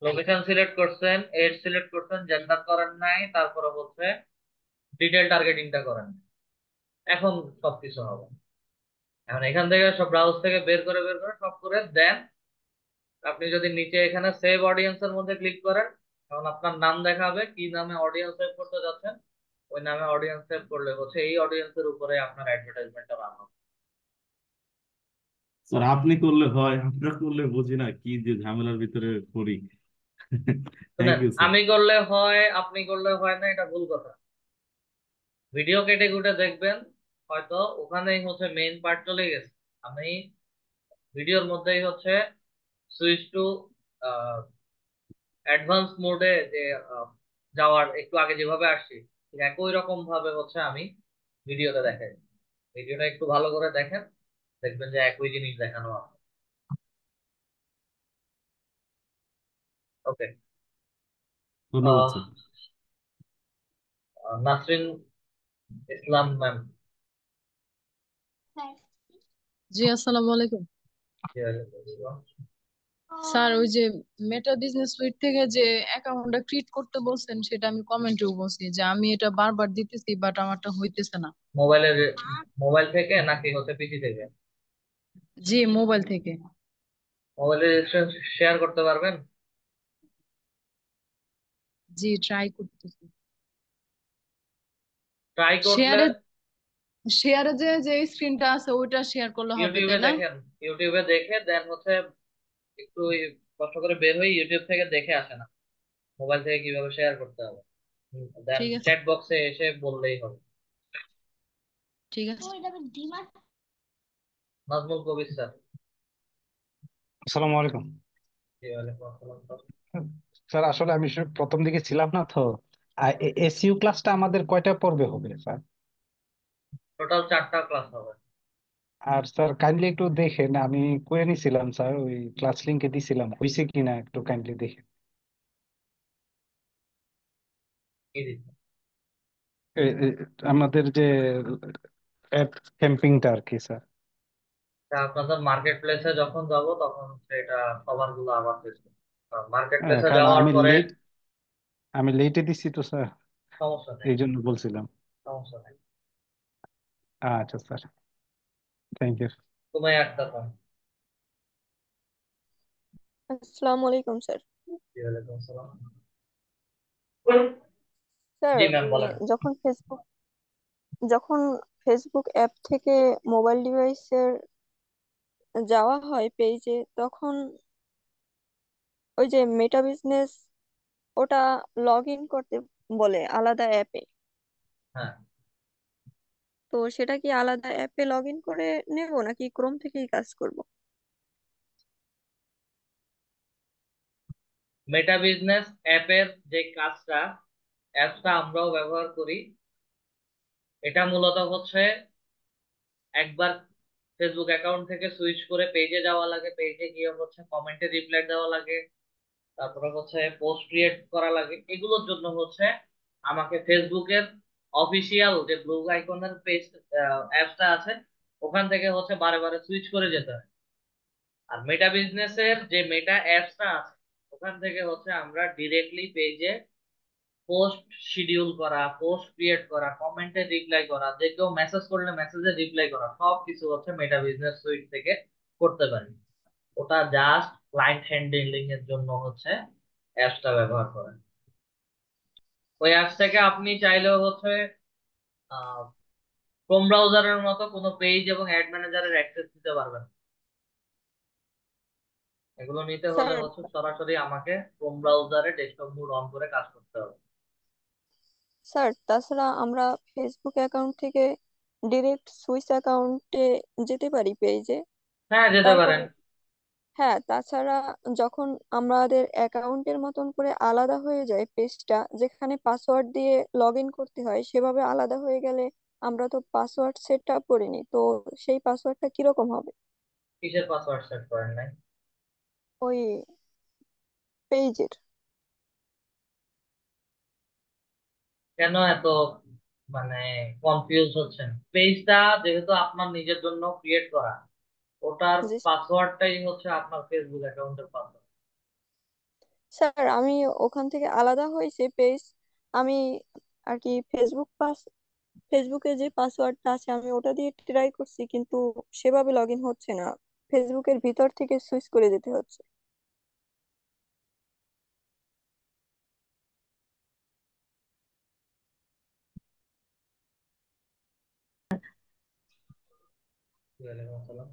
Location select করছেন, এজ সিলেক্ট করছেন, জেন্ডার করেন নাই, তারপরে হচ্ছে ডিটেল টার্গেটিংটা করেন নাই। এখন সবকিছু হবে। এখন এখান থেকে সব ব্রাউজ থেকে বের করে সব করে দেন। আপনি যদি নিচে এখানে সেভ অডিয়েন্স এর মধ্যে ক্লিক করেন, তখন আপনার নাম দেখাবে কি নামে অডিয়েন্স সেভ করতে যাচ্ছেন। ওই নামে অডিয়েন্স সেভ করলে হচ্ছে এই অডিয়েন্সের উপরে আপনার অ্যাডভার্টাইজমেন্টটা রান হবে। স্যার আপনি করলে হয়, আমরা করলে বুঝি না কি যে ঝামেলার ভিতরে পড়ি। থ্যাংক শুনেন, ইউ স্যার। আমি করলে হয় আপনি করলে হয় না, এটা ভুল কথা। ভিডিও কেটে কুটে দেখবেন, হয়তো ওখানেই হচ্ছে মেইন পার্ট চলে গেছে। আমি ভিডিওর মধ্যেই হচ্ছে সুইচ টু অ্যাডভান্স মোডে যে যাওয়ার একটু আগে যেভাবে আসছি, ঠিক একই রকম ভাবে হচ্ছে আমি ভিডিওতে দেখাই। ভিডিওটা একটু ভালো করে দেখেন, দেখবেন যে একই জিনিস দেখানো হবে। ওকে। ধন্যবাদ স্যার। নাসরিন ইসলাম ম্যাম। জি, আসসালামু আলাইকুম স্যার। ওই যে মেটা বিজনেস সুইট থেকে যে অ্যাকাউন্টটা ক্রিয়েট করতে বলছেন, সেটা আমি কমেন্টেও বলছি যে আমি এটা বারবার দিতেছি, বাট আমারটা হইতেছে না। মোবাইলের মোবাইল থেকে নাকি হচ্ছে পিসি থেকে? জি, মোবাইল থেকে। মোবাইলের রেজিস্ট্রেশন শেয়ার করতে পারবেন? জি, ট্রাই করতেছি। ট্রাই করলে শেয়ারে শেয়ারে যে যে স্ক্রিনটা আছে ওইটা শেয়ার করলে হবে, ইউটিউবে তাই না? দেখেন, ইউটিউবে দেখে দেন হচ্ছে একটু কষ্ট করে বের হয়ে ইউটিউব থেকে দেখে আসে না মোবাইল থেকে কিভাবে শেয়ার করতে হবে, দেন ঠিক আছে, চ্যাট বক্সে এসে বললেই হবে। ঠিক আছে। নাজমুল কবির স্যার। আসসালামু আলাইকুম। জি, ওয়ালাইকুম আসসালাম স্যার। স্যার আসলে আমি প্রথম দিকে ছিলাম না তো। এসইউ ক্লাসটা আমাদের কয়টা পর্বে হবে স্যার? টোটাল 4টা ক্লাস হবে। আর স্যার কাইন্ডলি একটু দেখেন, আমি করে নিছিলাম স্যার, ওই ক্লাস লিংকে দিছিলাম, হয়েছে কিনা একটু কাইন্ডলি দেখেন। কি দিচ্ছে? এ, আমাদের যে অ্যাপ ক্যাম্পিংটা আর কি স্যার। তা আপনাদের মার্কেট প্লেসে যখন যাব তখন সেটা কভার গুলো আবার দেখবো। মার্কেট হ্যাঁ, প্লেসে কারণ যাওয়ার পরে আমি লেটে দিছি তো স্যার, সমস্যা নেই, এই জন্য বলছিলাম। সমস্যা নেই। আচ্ছা স্যার, থ্যাংক ইউ। তুমি একটা ফোন। আসসালামু আলাইকুম স্যার। জি, ওয়ালাইকুম আসসালাম। স্যার জি ম্যাম বলেন। যখন ফেসবুক অ্যাপ থেকে মোবাইল ডিভাইসের যাওয়া হয় পেজে, তখন ওই যে মেটা বিজনেস ওটা লগ ইন করতে বলে আলাদা অ্যাপে। হ্যাঁ, তো সেটা কি আলাদা অ্যাপে লগ ইন করে নেব নাকি ক্রোম থেকেই কাজ করব? মেটা বিজনেস অ্যাপের যে কাজটা, অ্যাপসটা আমরাও ব্যবহার করি। এটা মূলত হচ্ছে একবার ফেসবুক অ্যাকাউন্ট থেকে সুইচ করে পেজে যাওয়া লাগে, পেজে গিয়ে হচ্ছে কমেন্টে রিপ্লাই দেওয়া লাগে, তারপরে হচ্ছে পোস্ট ক্রিয়েট করা লাগে। এগুলোর জন্য হচ্ছে আমাকে ফেসবুকের অফিসিয়াল যে ব্লু আইকনের পেজ অ্যাপসটা আছে ওখান থেকে হচ্ছে বারে বারে সুইচ করে যেতে হয়। আর মেটা বিজনেসের যে মেটা অ্যাপসটা আছে ওখান থেকে হচ্ছে আমরা ডিরেক্টলি পেজে পোস্ট শিডিউল করা, পোস্ট ক্রিয়েট করা, কমেন্টে রিপ্লাই করা, যে কেউ মেসেজ করলে মেসেজে রিপ্লাই করা, সব কিছু হচ্ছে মেটা বিজনেস সুইট থেকে করতে পারি। ওটা জাস্ট ক্লায়েন্ট হ্যান্ডলিং এর জন্য হচ্ছে অ্যাপসটা ব্যবহার করেন। ওই অ্যাপস থেকে আপনি চাইলেও হচ্ছে ক্রোম ব্রাউজারের মতো কোনো পেজ এবং অ্যাড ম্যানেজারের অ্যাক্সেস দিতে পারবেন। এগুলো নিতে হলে স্যার হচ্ছে সরাসরি আমাকে ক্রোম ব্রাউজারে ডেস্কটপ মোড অন করে কাজ করতে হবে। স্যার তাছাড়া আমরা ফেসবুক অ্যাকাউন্ট থেকে ডিরেক্ট সুইচ অ্যাকাউন্টে যেতে পারি পেজে। হ্যাঁ, যেতে পারেন। তারপরে হ্যাঁ, তাছাড়া যখন আমাদের অ্যাকাউন্টের মতন করে আলাদা হয়ে যায় পেজটা, যেখানে পাসওয়ার্ড দিয়ে লগ ইন করতে হয়, সেভাবে আলাদা হয়ে গেলে আমরা তো পাসওয়ার্ড সেট আপ করিনি, তো সেই পাসওয়ার্ডটা কিরকম হবে কিসের পাসওয়ার্ড সেট করেন নাই? ওই পেজের? কেন এত মানে কনফিউজ হচ্ছেন? পেজটা যেহেতু আপনার নিজের জন্য ক্রিয়েট করা, ওটার জি পাসওয়ার্ডটাই হচ্ছে আপনার ফেসবুক অ্যাকাউন্টের পাসওয়ার্ড। স্যার, আমি ওখান থেকে আলাদা হয়েছে পেজ। আমি আর কি ফেসবুকে যে পাসওয়ার্ডটা আছে আমি ওটা দিয়ে ট্রাই করছি, কিন্তু সেভাবে লগ ইন হচ্ছে না। ফেসবুকের ভিতর থেকে সুইচ করে যেতে হচ্ছে। ওয়ালাইকুম আসসালাম।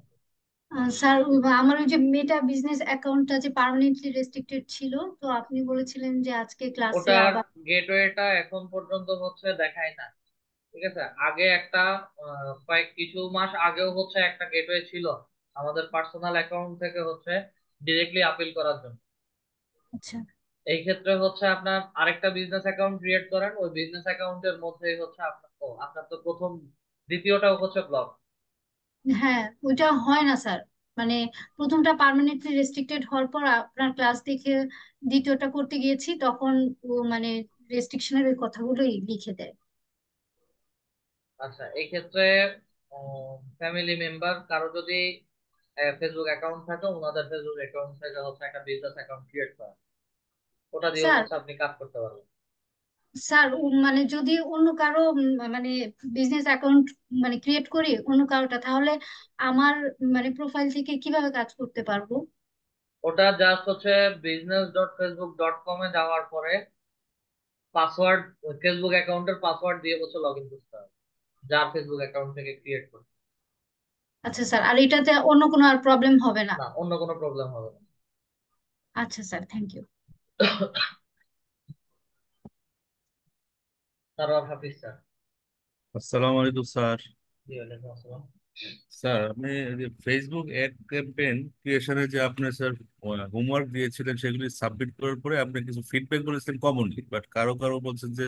স্যার, আমার ওই যে মেটা বিজনেস অ্যাকাউন্টটা যে পার্মানেন্টলি রেস্ট্রিক্টেড ছিল, তো আপনি বলেছিলেন যে আজকে ক্লাসে ওটার আবার। গেটওয়েটা এখন পর্যন্ত হচ্ছে দেখায় না। ঠিক আছে, আগে একটা কয়েক কিছু মাস আগেও হচ্ছে একটা গেটওয়ে ছিল আমাদের পার্সোনাল অ্যাকাউন্ট থেকে হচ্ছে ডিরেক্টলি আপিল করার জন্য। আচ্ছা। এই ক্ষেত্রে হচ্ছে আপনার আরেকটা বিজনেস অ্যাকাউন্ট ক্রিয়েট করেন, ওই বিজনেস অ্যাকাউন্টের মধ্যেই হচ্ছে আপনার, ও আপনার তো প্রথম, দ্বিতীয়টাও হচ্ছে ব্লক। হ্যাঁ, ওইটা হয় না স্যার। মানে প্রথমটা পার্মানেন্টলি রেস্ট্রিক্টেড হওয়ার পর আপনার ক্লাস দেখে দ্বিতীয়টা করতে গিয়েছি, তখন ও মানে রেস্ট্রিকশনের ওই কথাগুলোই লিখে দেয়। আচ্ছা, এই ক্ষেত্রে ফ্যামিলি মেম্বার কারো যদি ফেসবুক অ্যাকাউন্ট থাকে, ওনাদের ফেসবুক অ্যাকাউন্ট থেকে হচ্ছে একটা বিজনেস অ্যাকাউন্ট ক্রিয়েট করা, ওটা দিয়েও স্যার হচ্ছে আপনি কাজ করতে পারবেন। স্যার মানে যদি অন্য কারো মানে বিজনেস অ্যাকাউন্ট মানে ক্রিয়েট করি অন্য কারোটা, তাহলে আমার মানে প্রোফাইল থেকে কিভাবে কাজ করতে পারবো? ওটা জাস্ট হচ্ছে business.facebook.com এ যাওয়ার পরে পাসওয়ার্ড, ফেসবুক অ্যাকাউন্টের পাসওয়ার্ড দিয়ে হচ্ছে লগ ইন করতে হবে, যার ফেসবুক অ্যাকাউন্ট থেকে ক্রিয়েট করতে। আচ্ছা স্যার, আর এটাতে অন্য কোনো আর প্রবলেম হবে না? না, অন্য কোনো প্রবলেম হবে না। আচ্ছা স্যার, থ্যাংক ইউ। তারপর হাফিজ স্যার। আসসালামু আলাইকুম স্যার। জি, ওয়ালাইকুম আসসালাম। স্যার আপনি ফেসবুক অ্যাড ক্যাম্পেইন ক্রিয়েশনে যে আপনি স্যার হোমওয়ার্ক দিয়েছিলেন সেগুলি সাবমিট করার পরে আপনি কিছু ফিডব্যাক বলেছিলেন কমনলি, বাট কারো কারো বলছেন যে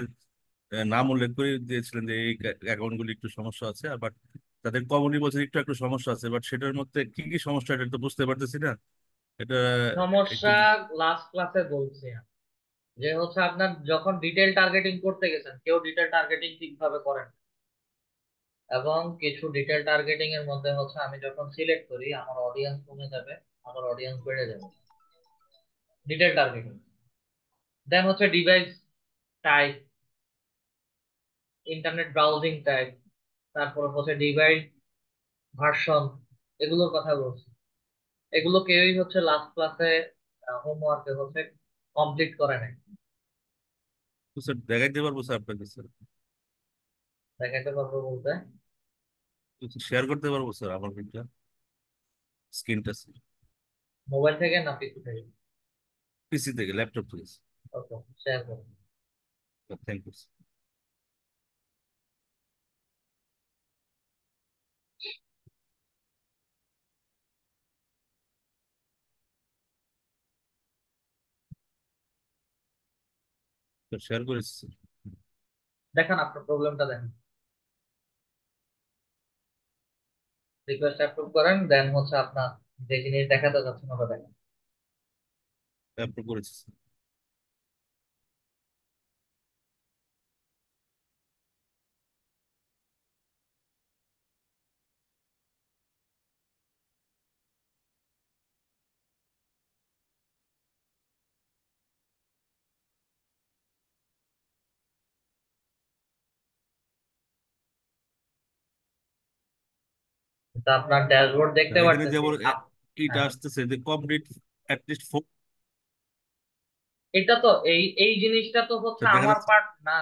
নাম উল্লেখ করে দিয়েছিলেন যে এই অ্যাকাউন্টগুলি একটু সমস্যা আছে, আর বাট তাদের কমনলি বলছেন একটু একটু সমস্যা আছে, বাট সেটার মধ্যে কি কি সমস্যা এটা তো বুঝতে পারতেছি না। এটা একটু সমস্যা লাস্ট ক্লাসে বলছি আমি, যে হচ্ছে আপনার যখন ডিটেল টার্গেটিং করতে গেছেন, কেউ ডিটেল টার্গেটিং ঠিকভাবে করেন না। এবং কিছু ডিটেল টার্গেটিং এর মধ্যে হচ্ছে আমি যখন সিলেক্ট করি আমার অডিয়েন্স কমে যাবে, আমার অডিয়েন্স বেড়ে যাবে, ডিটেল টার্গেটিং। দেন হচ্ছে device type, internet browsing type, তারপর হচ্ছে ডিভাইস ভার্সন, এগুলোর কথা বলছি। এগুলো কেউই হচ্ছে লাস্ট ক্লাসে হোমওয়ার্কে হচ্ছে কমপ্লিট করে নাই। স্যার দেখাইতে পারবো স্যার আপনাকে স্যার, দেখাতে পারবো বলতে শেয়ার করতে পারবো স্যার আমার স্ক্রিনটা মোবাইল থেকে না পিসি থেকে? পিসি থেকে, ল্যাপটপ থেকে। ওকে, শেয়ার করুন। Thank you. শেয়ার করেছি স্যার। দেখান আপনার প্রবলেমটা, দেখেন, রিকোয়েস্ট অ্যাপ্রুভ করেন, দেন হচ্ছে আপনার যে জিনিস দেখাতে যাচ্ছেন ওটা দেখেন। অ্যাপ্রুভ করেছি স্যার। তা আপনার ড্যাশবোর্ড দেখতে এখানে পারতেছি যেমন এইটা হ্যাঁ, আসতেছে যে কমপ্লিট অ্যাটলিস্ট 4, এটা তো এই জিনিসটা তো হচ্ছে দেখা আমার যাচ্ছে। পার্ট না।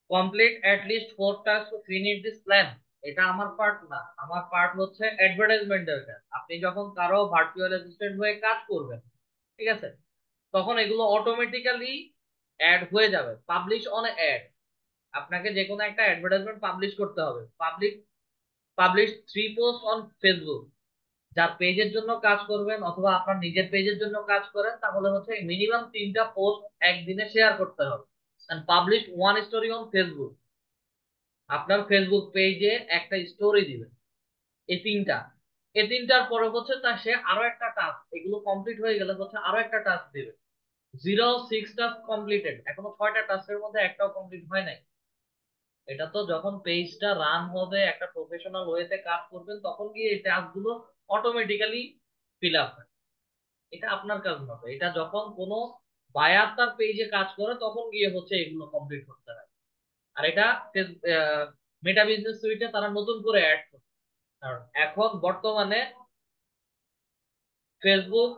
Complete at least 4 task to finish this plan, এটা আমার পার্ট না। আমার পার্ট হচ্ছে অ্যাডভার্টাইজমেন্টের কাজ। আপনি যখন কারো ভার্চুয়াল অ্যাসিস্ট্যান্ট হয়ে কাজ করবেন, ঠিক আছে, তখন এগুলো অটোমেটিক্যালি অ্যাড হয়ে যাবে, পাবলিশ অন অ্যাড। আপনাকে যে কোনো একটা অ্যাডভার্টাইজমেন্ট পাবলিশ করতে হবে। Publish 3 post on Facebook. যার পেজের জন্য কাজ করবেন অথবা আপনার নিজের পেজের জন্য কাজ করেন, তাহলে হচ্ছে মিনিমাম 3টা পোস্ট একদিনে শেয়ার করতে হবে। Publish 1 story on Facebook. আপনার ফেসবুক পেজে একটা স্টোরি দিবেন। এই তিনটার পরে হচ্ছে তা সে আরো একটা টাস্ক, এগুলো কমপ্লিট হয়ে গেলে হচ্ছে আরো একটা টাস্ক দিবে। 06 টাস্ক কমপ্লিটেড, এখনো 6টা টাস্কের মধ্যে একটাও কমপ্লিট হয় নাই। এটা তো যখন পেজটা রান হবে, একটা প্রফেশনাল ওয়েতে কাজ করবেন, তখন গিয়ে এই টাস্ক গুলো অটোমেটিক্যালি ফিল আপ হয়। এটা আপনার কাজ নয়, এটা যখন কোনো বায়ার তার পেজে কাজ করে তখন গিয়ে হচ্ছে এগুলো কমপ্লিট করতে হয়। আর এটা মেটা বিজনেস সুইটে তারা নতুন করে অ্যাড করছে। কারণ এখন বর্তমানে ফেসবুক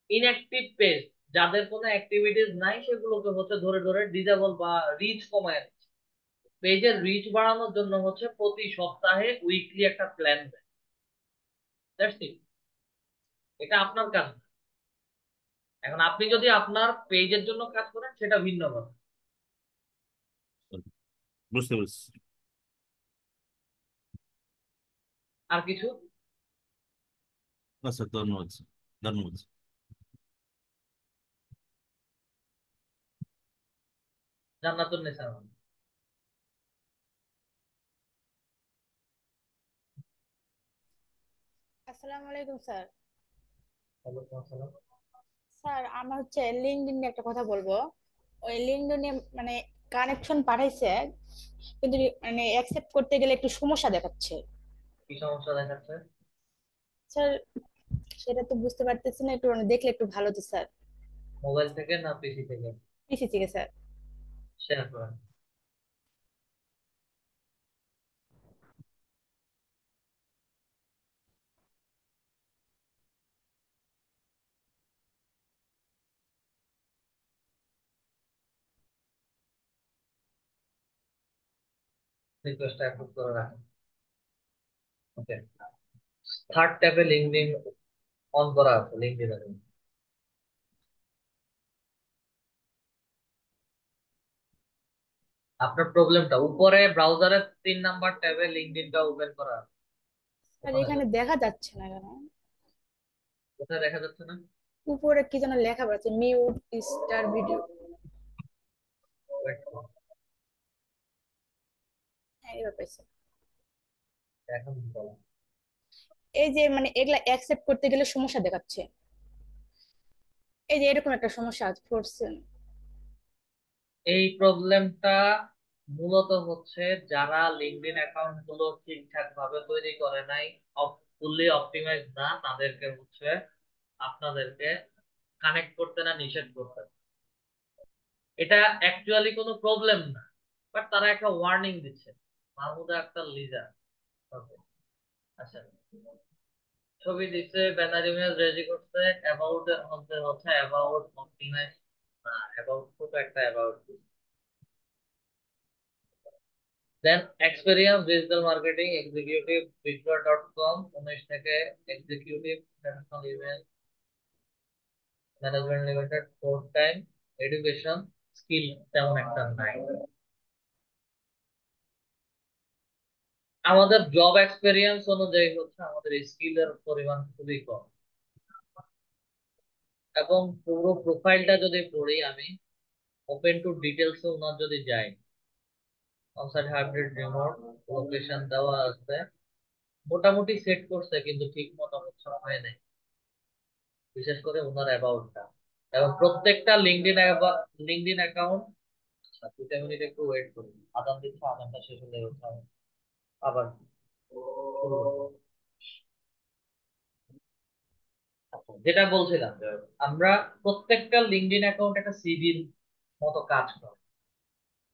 ইনঅ্যাক্টিভ পেজ, যাদের কোনো অ্যাক্টিভিটিস নাই, সেগুলোকে হচ্ছে ধরে ধরে ডিসেবল বা রিচ কমায় দিচ্ছে। পেজের রিচ বাড়ানোর জন্য হচ্ছে প্রতি সপ্তাহে উইকলি একটা প্ল্যান দেয়। That's it. এটা আপনার কাজ না। এখন আপনি যদি আপনার পেজের জন্য কাজ করেন সেটা ভিন্ন কথা। বুঝতে পারছি। আর কিছু? না স্যার, ধন্যবাদ স্যার, ধন্যবাদ। জান্নাতুন নিসা। আসসালামু আলাইকুম স্যার। ওয়ালাইকুম আসসালাম। স্যার আমার হচ্ছে লিঙ্কডইন নিয়ে একটা কথা বলবো। ওই লিঙ্কডইনে মানে কানেকশন পাঠাইছে, কিন্তু মানে অ্যাকসেপ্ট করতে গেলে একটু সমস্যা দেখাচ্ছে। কি সমস্যা দেখাচ্ছে? স্যার সেটা তো বুঝতে পারতেছি না, একটু মানে দেখলে একটু ভালো হতো স্যার। মোবাইল থেকে না পিসি থেকে? পিসি থেকে স্যার। শেয়ার করেন। রিকোয়েস্ট অ্যাপ্রুভ করে রাখেন। ওকে। থার্ড ট্যাবে লিঙ্কডইন অন করা আছে, লিঙ্কডইন আছে। আপনার প্রবলেমটা উপরে ব্রাউজারের 3 নাম্বার ট্যাবে লিঙ্কডইনটা ওপেন করা আছে। স্যার ওখানে এখানে যান। দেখা যাচ্ছে না কেন? কোথায় দেখা যাচ্ছে না? উপরে কি যেন লেখা আছে, মিউট স্টার ভিডিও। Wait করুন। হ্যাঁ এবার পাইছি। এখন বলো। এই যে মানে এগুলা অ্যাকসেপ্ট করতে গেলে সমস্যা দেখাচ্ছে। এই যে এরকম একটা সমস্যা আছে পড়ছে। এই প্রবলেমটা মূলত হচ্ছে যারা লিঙ্কডইন অ্যাকাউন্ট গুলো ঠিকঠাক ভাবে তৈরি করে নাই, ফুললি অপটিমাইজ না, তাদেরকে হচ্ছে আপনাদেরকে কানেক্ট করতে না নিষেধ করতে। এটা অ্যাকচুয়ালি কোনো প্রবলেম না, বাট তারা একটা ওয়ার্নিং দিচ্ছে। মাহমুদা আক্তার লিজা। Okay, আচ্ছা। ছবি দিচ্ছে, ব্যানার ইমেজ রেডি করছে, অ্যাবাউট এর মধ্যে হচ্ছে অ্যাবাউট অপটিমাইজ না, অ্যাবাউট ছোট একটা about. Then experience digital marketing executive বিট্রা.কম 19 থেকে executive national event management limited 4 time education skill তেমন একটা নাই। আমাদের জব এক্সপেরিয়েন্স অনুযায়ী হচ্ছে আমাদের স্কিলের পরিমাণ খুবই কম। এবং পুরো প্রোফাইলটা যদি পড়ি আমি, ওপেন টু ডিটেলস ওনার যদি যাই, অনসাইট হাইব্রিড রিমোট লোকেশন দেওয়া আছে, মোটামুটি সেট করছে কিন্তু ঠিক মতো হচ্ছে হয় নাই, বিশেষ করে ওনার অ্যাবাউটটা। এবং প্রত্যেকটা লিঙ্কডইন অ্যাকাউন্ট। আচ্ছা 2 মিনিট একটু ওয়েট করুন, আদান দিচ্ছে, আদানটা শেষ হলে হচ্ছে আবার শুরু করবো। আচ্ছা, যেটা বলছিলাম যে আমরা প্রত্যেকটা লিঙ্কডইন অ্যাকাউন্ট একটা সিভির মতো কাজ করে।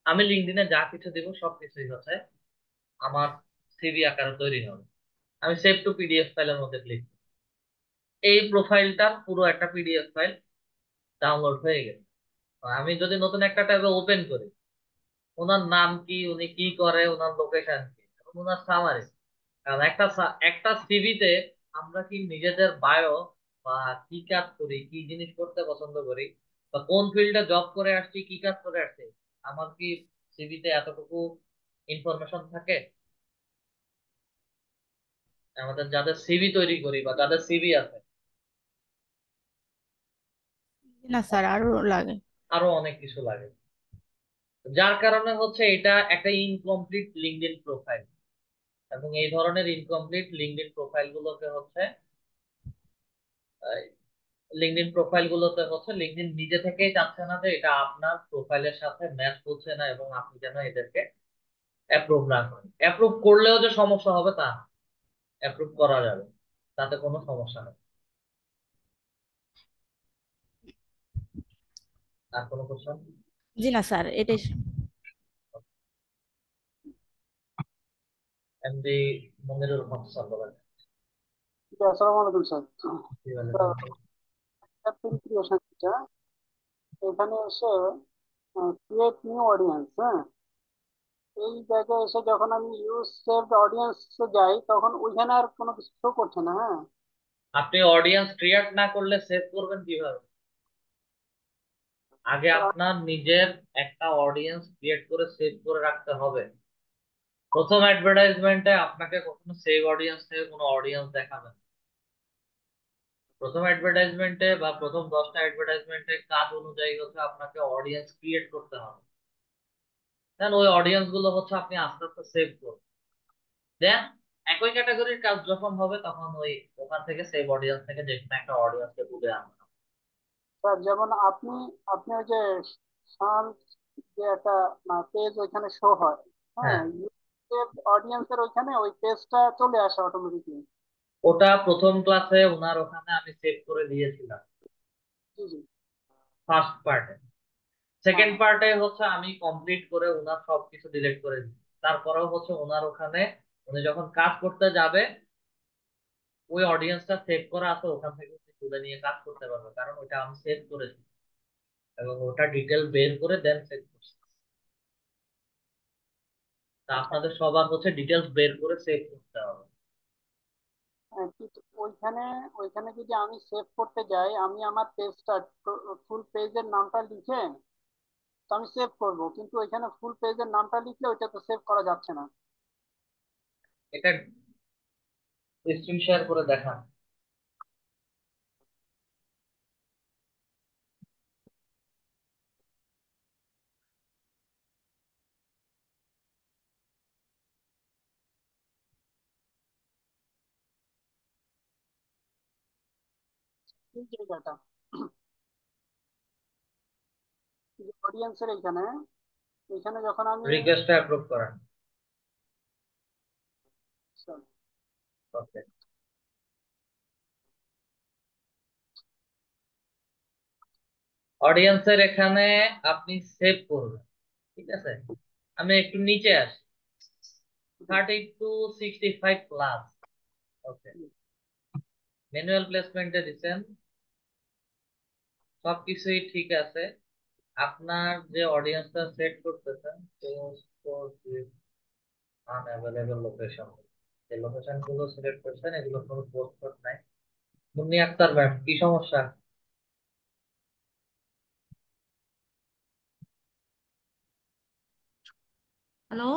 আমি লিঙ্কডইনে যা কিছু দেবো সবকিছুই হচ্ছে আমার সিভি আকারে তৈরি হবে। আমি সেভ টু পিডিএফ ফাইলের মধ্যে ক্লিক, এই প্রোফাইলটার পুরো একটা পিডিএফ ফাইল ডাউনলোড হয়ে গেছে। আমি যদি নতুন একটা ট্যাবে ওপেন করি, ওনার নাম কি, উনি কি করে, ওনার লোকেশন কি, এবং ওনার সামারি। কারণ একটা সিভিতে আমরা কি নিজেদের বায়ো বা কি কাজ করি, কি জিনিস করতে পছন্দ করি, বা কোন ফিল্ডে জব করে আসছি, কি কাজ করে আসছি, আমার কি সিভিতে এতটুকু ইনফরমেশন থাকে? আমাদের যাদের সিভি তৈরি করি বা যাদের সিভি আছে, না স্যার আরো লাগে। আরো অনেক কিছু লাগে। যার কারণে হচ্ছে এটা একটা ইনকমপ্লিট লিঙ্কডইন প্রোফাইল। এবং এই ধরনের ইনকমপ্লিট লিঙ্কডইন প্রোফাইল গুলোকে হচ্ছে লিঙ্কডইন নিজে থেকেই চাচ্ছে না যে এটা আপনার প্রোফাইলের সাথে ম্যাচ করছে না, এবং আপনি যেন এদেরকে অ্যাপ্রুভ না করেন। অ্যাপ্রুভ করলেও যে সমস্যা হবে তা না, অ্যাপ্রুভ করা যাবে, তাতে কোনো সমস্যা নেই। আর কোনো কোশ্চেন? জি না স্যার এটাই। এমডি মনিরুল হক স্যার বলেন। জি, আসসালামু আলাইকুম স্যার। জি, ওয়ালাইকুম স্যার, আসসালাম। ক্যাপ্টেন ক্রিয়েশনটা এখানে এসে ক্রিয়েট নিউ অডিয়েন্স, হ্যাঁ, এই জায়গায় এসে যখন আমি ইউজ সেভড অডিয়েন্স যাই তখন ওইখানে আর কোনো কিছু শো করছে না। হ্যাঁ, আপনি অডিয়েন্স ক্রিয়েট না করলে সেভ করবেন কিভাবে? আগে স্যার, আপনার নিজের একটা অডিয়েন্স ক্রিয়েট করে সেভ করে রাখতে হবে। প্রথম অ্যাডভার্টাইজমেন্টে আপনাকে কখনো সেভ অডিয়েন্স থেকে কোনো অডিয়েন্স দেখাবে না। প্রথম অ্যাডভার্টাইজমেন্টে বা প্রথম 10টা অ্যাডভার্টাইজমেন্টে কাজ অনুযায়ী হচ্ছে আপনাকে অডিয়েন্স ক্রিয়েট করতে হবে। দেন ওই অডিয়েন্স গুলো হচ্ছে আপনি আস্তে আস্তে সেভ করবেন। দেন একই ক্যাটাগরির কাজ যখন হবে তখন ওই ওখান থেকে সেভ অডিয়েন্স থেকে যে কোনো একটা অডিয়েন্সকে তুলে আনবে। স্যার যেমন আপনি আপনি ওই যে শান যে একটা পেজ ওইখানে শো হয়, হ্যাঁ, হ্যাঁ, ইউটিউব অডিয়েন্সের ওইখানে ওই পেজটা চলে আসে অটোমেটিকলি। ওটা প্রথম ক্লাসে ওনার ওখানে আমি সেভ করে দিয়েছিলাম জি জি। ফার্স্ট পার্টে। হ্যাঁ সেকেন্ড হ্যাঁ। পার্টে হচ্ছে আমি কমপ্লিট করে ওনার সবকিছু ডিলিট করে দিই। তারপরেও হচ্ছে ওনার ওখানে উনি যখন কাজ করতে যাবে ওই অডিয়েন্সটা সেভ করা আছে, ওখান থেকে উনি তুলে নিয়ে কাজ করতে পারবে, কারণ ওটা আমি সেভ করেছি এবং ওটা ডিটেল বের করে দেন সেভ করছি। তা আচ্ছা। আপনাদের সবার হচ্ছে ডিটেলস বের করে সেভ করতে হবে। কিন্তু ওইখানে ওইখানে যদি আমি সেভ করতে যাই, আমি আমার পেজটা ফুল পেজের নামটা লিখে তো আমি সেভ করব, কিন্তু ওইখানে ফুল পেজের নামটা লিখলে ওইটা তো সেভ করা যাচ্ছে না। এটা স্ক্রিন শেয়ার করে দেখান। এই জায়গাটা অডিয়েন্সের এইখানে, এখানে যখন আমি রিকোয়েস্টটা অ্যাপ্রুভ করেন। ওকে, অডিয়েন্সের এখানে আপনি সেভ করবেন, ঠিক আছে। আমি একটু নিচে আসি, 30 to 65+। ওকে, ম্যানুয়াল প্লেসমেন্টে দিচ্ছেন, সবকিছুই ঠিক আছে। আপনার যে অডিয়েন্সটা সেট করতেছেন আনঅ্যাভেলেবল লোকেশন, এই লোকেশন গুলো সিলেক্ট করছেন, এগুলো কোনো পোস্ট কোড নাই। মুন্নি আক্তার ম্যাম, কি সমস্যা? হ্যালো।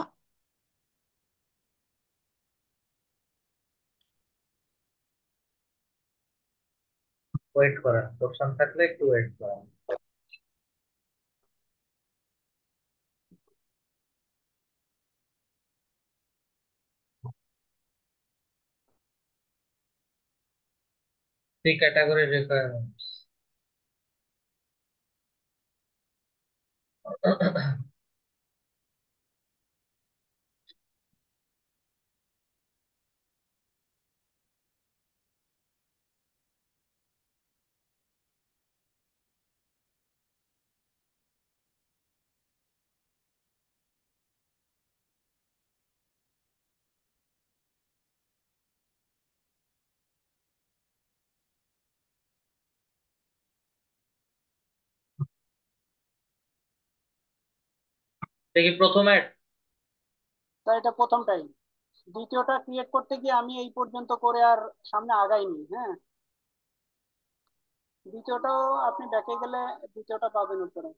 ওয়েট করেন, কোশ্চেন থাকলে একটু ওয়েট করেন। Three category requirements. দেখি প্রথমে তাই এটা প্রথমটাই। দ্বিতীয়টা ক্রিয়েট করতে গিয়ে আমি এই পর্যন্ত করে আর সামনে আগাইনি। হ্যাঁ, দ্বিতীয়টাও আপনি ব্যাকে গেলে দ্বিতীয়টা পাবেন উপরে।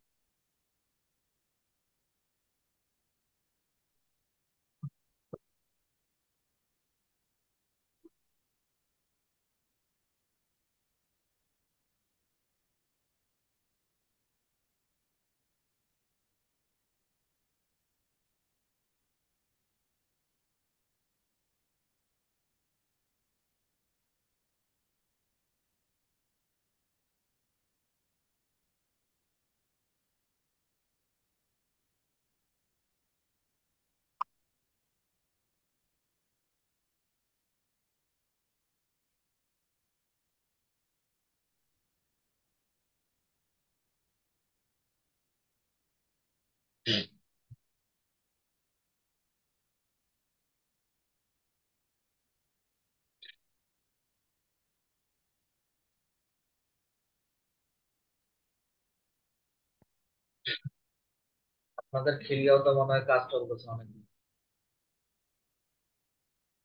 আপনাদের খিলিয়াও তো মনে হয় কাজ চলতেছে অনেক।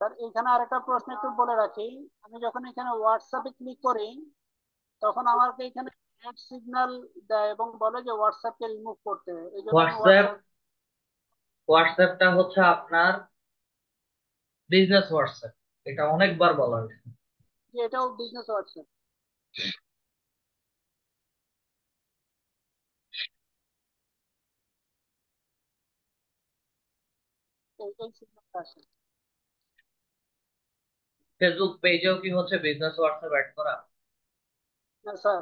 স্যার এখানে আরেকটা প্রশ্ন একটু বলে রাখি, আমি যখন এখানে হোয়াটসঅ্যাপে ক্লিক করি তখন আমাকে এখানে রেড সিগন্যাল দেয় এবং বলে যে হোয়াটসঅ্যাপকে রিমুভ করতে। এই জন্য আমি হোয়াটসঅ্যাপ, হোয়াটসঅ্যাপ, হোয়াটসঅ্যাপটা হচ্ছে আপনার বিজনেস হোয়াটসঅ্যাপ, এটা অনেকবার বলা হয়েছে। এটাও বিজনেস হোয়াটসঅ্যাপ, এই সিগন্যালটা আসে। ফেসবুক পেজেও কি হচ্ছে বিজনেস হোয়াটসঅ্যাপ অ্যাড করা? না স্যার।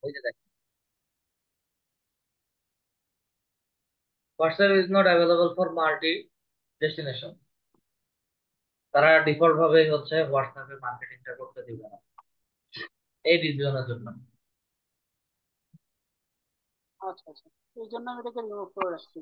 ওই যে দেখেন, WhatsApp is not available for multi destination. তারা ডিফল্ট ভাবে হচ্ছে হোয়াটসঅ্যাপে মার্কেটিংটা করতে দিবে না এই রিজনের জন্য। আচ্ছা আচ্ছা, এই জন্য আমি এটাকে রিমুভ করে রাখছি।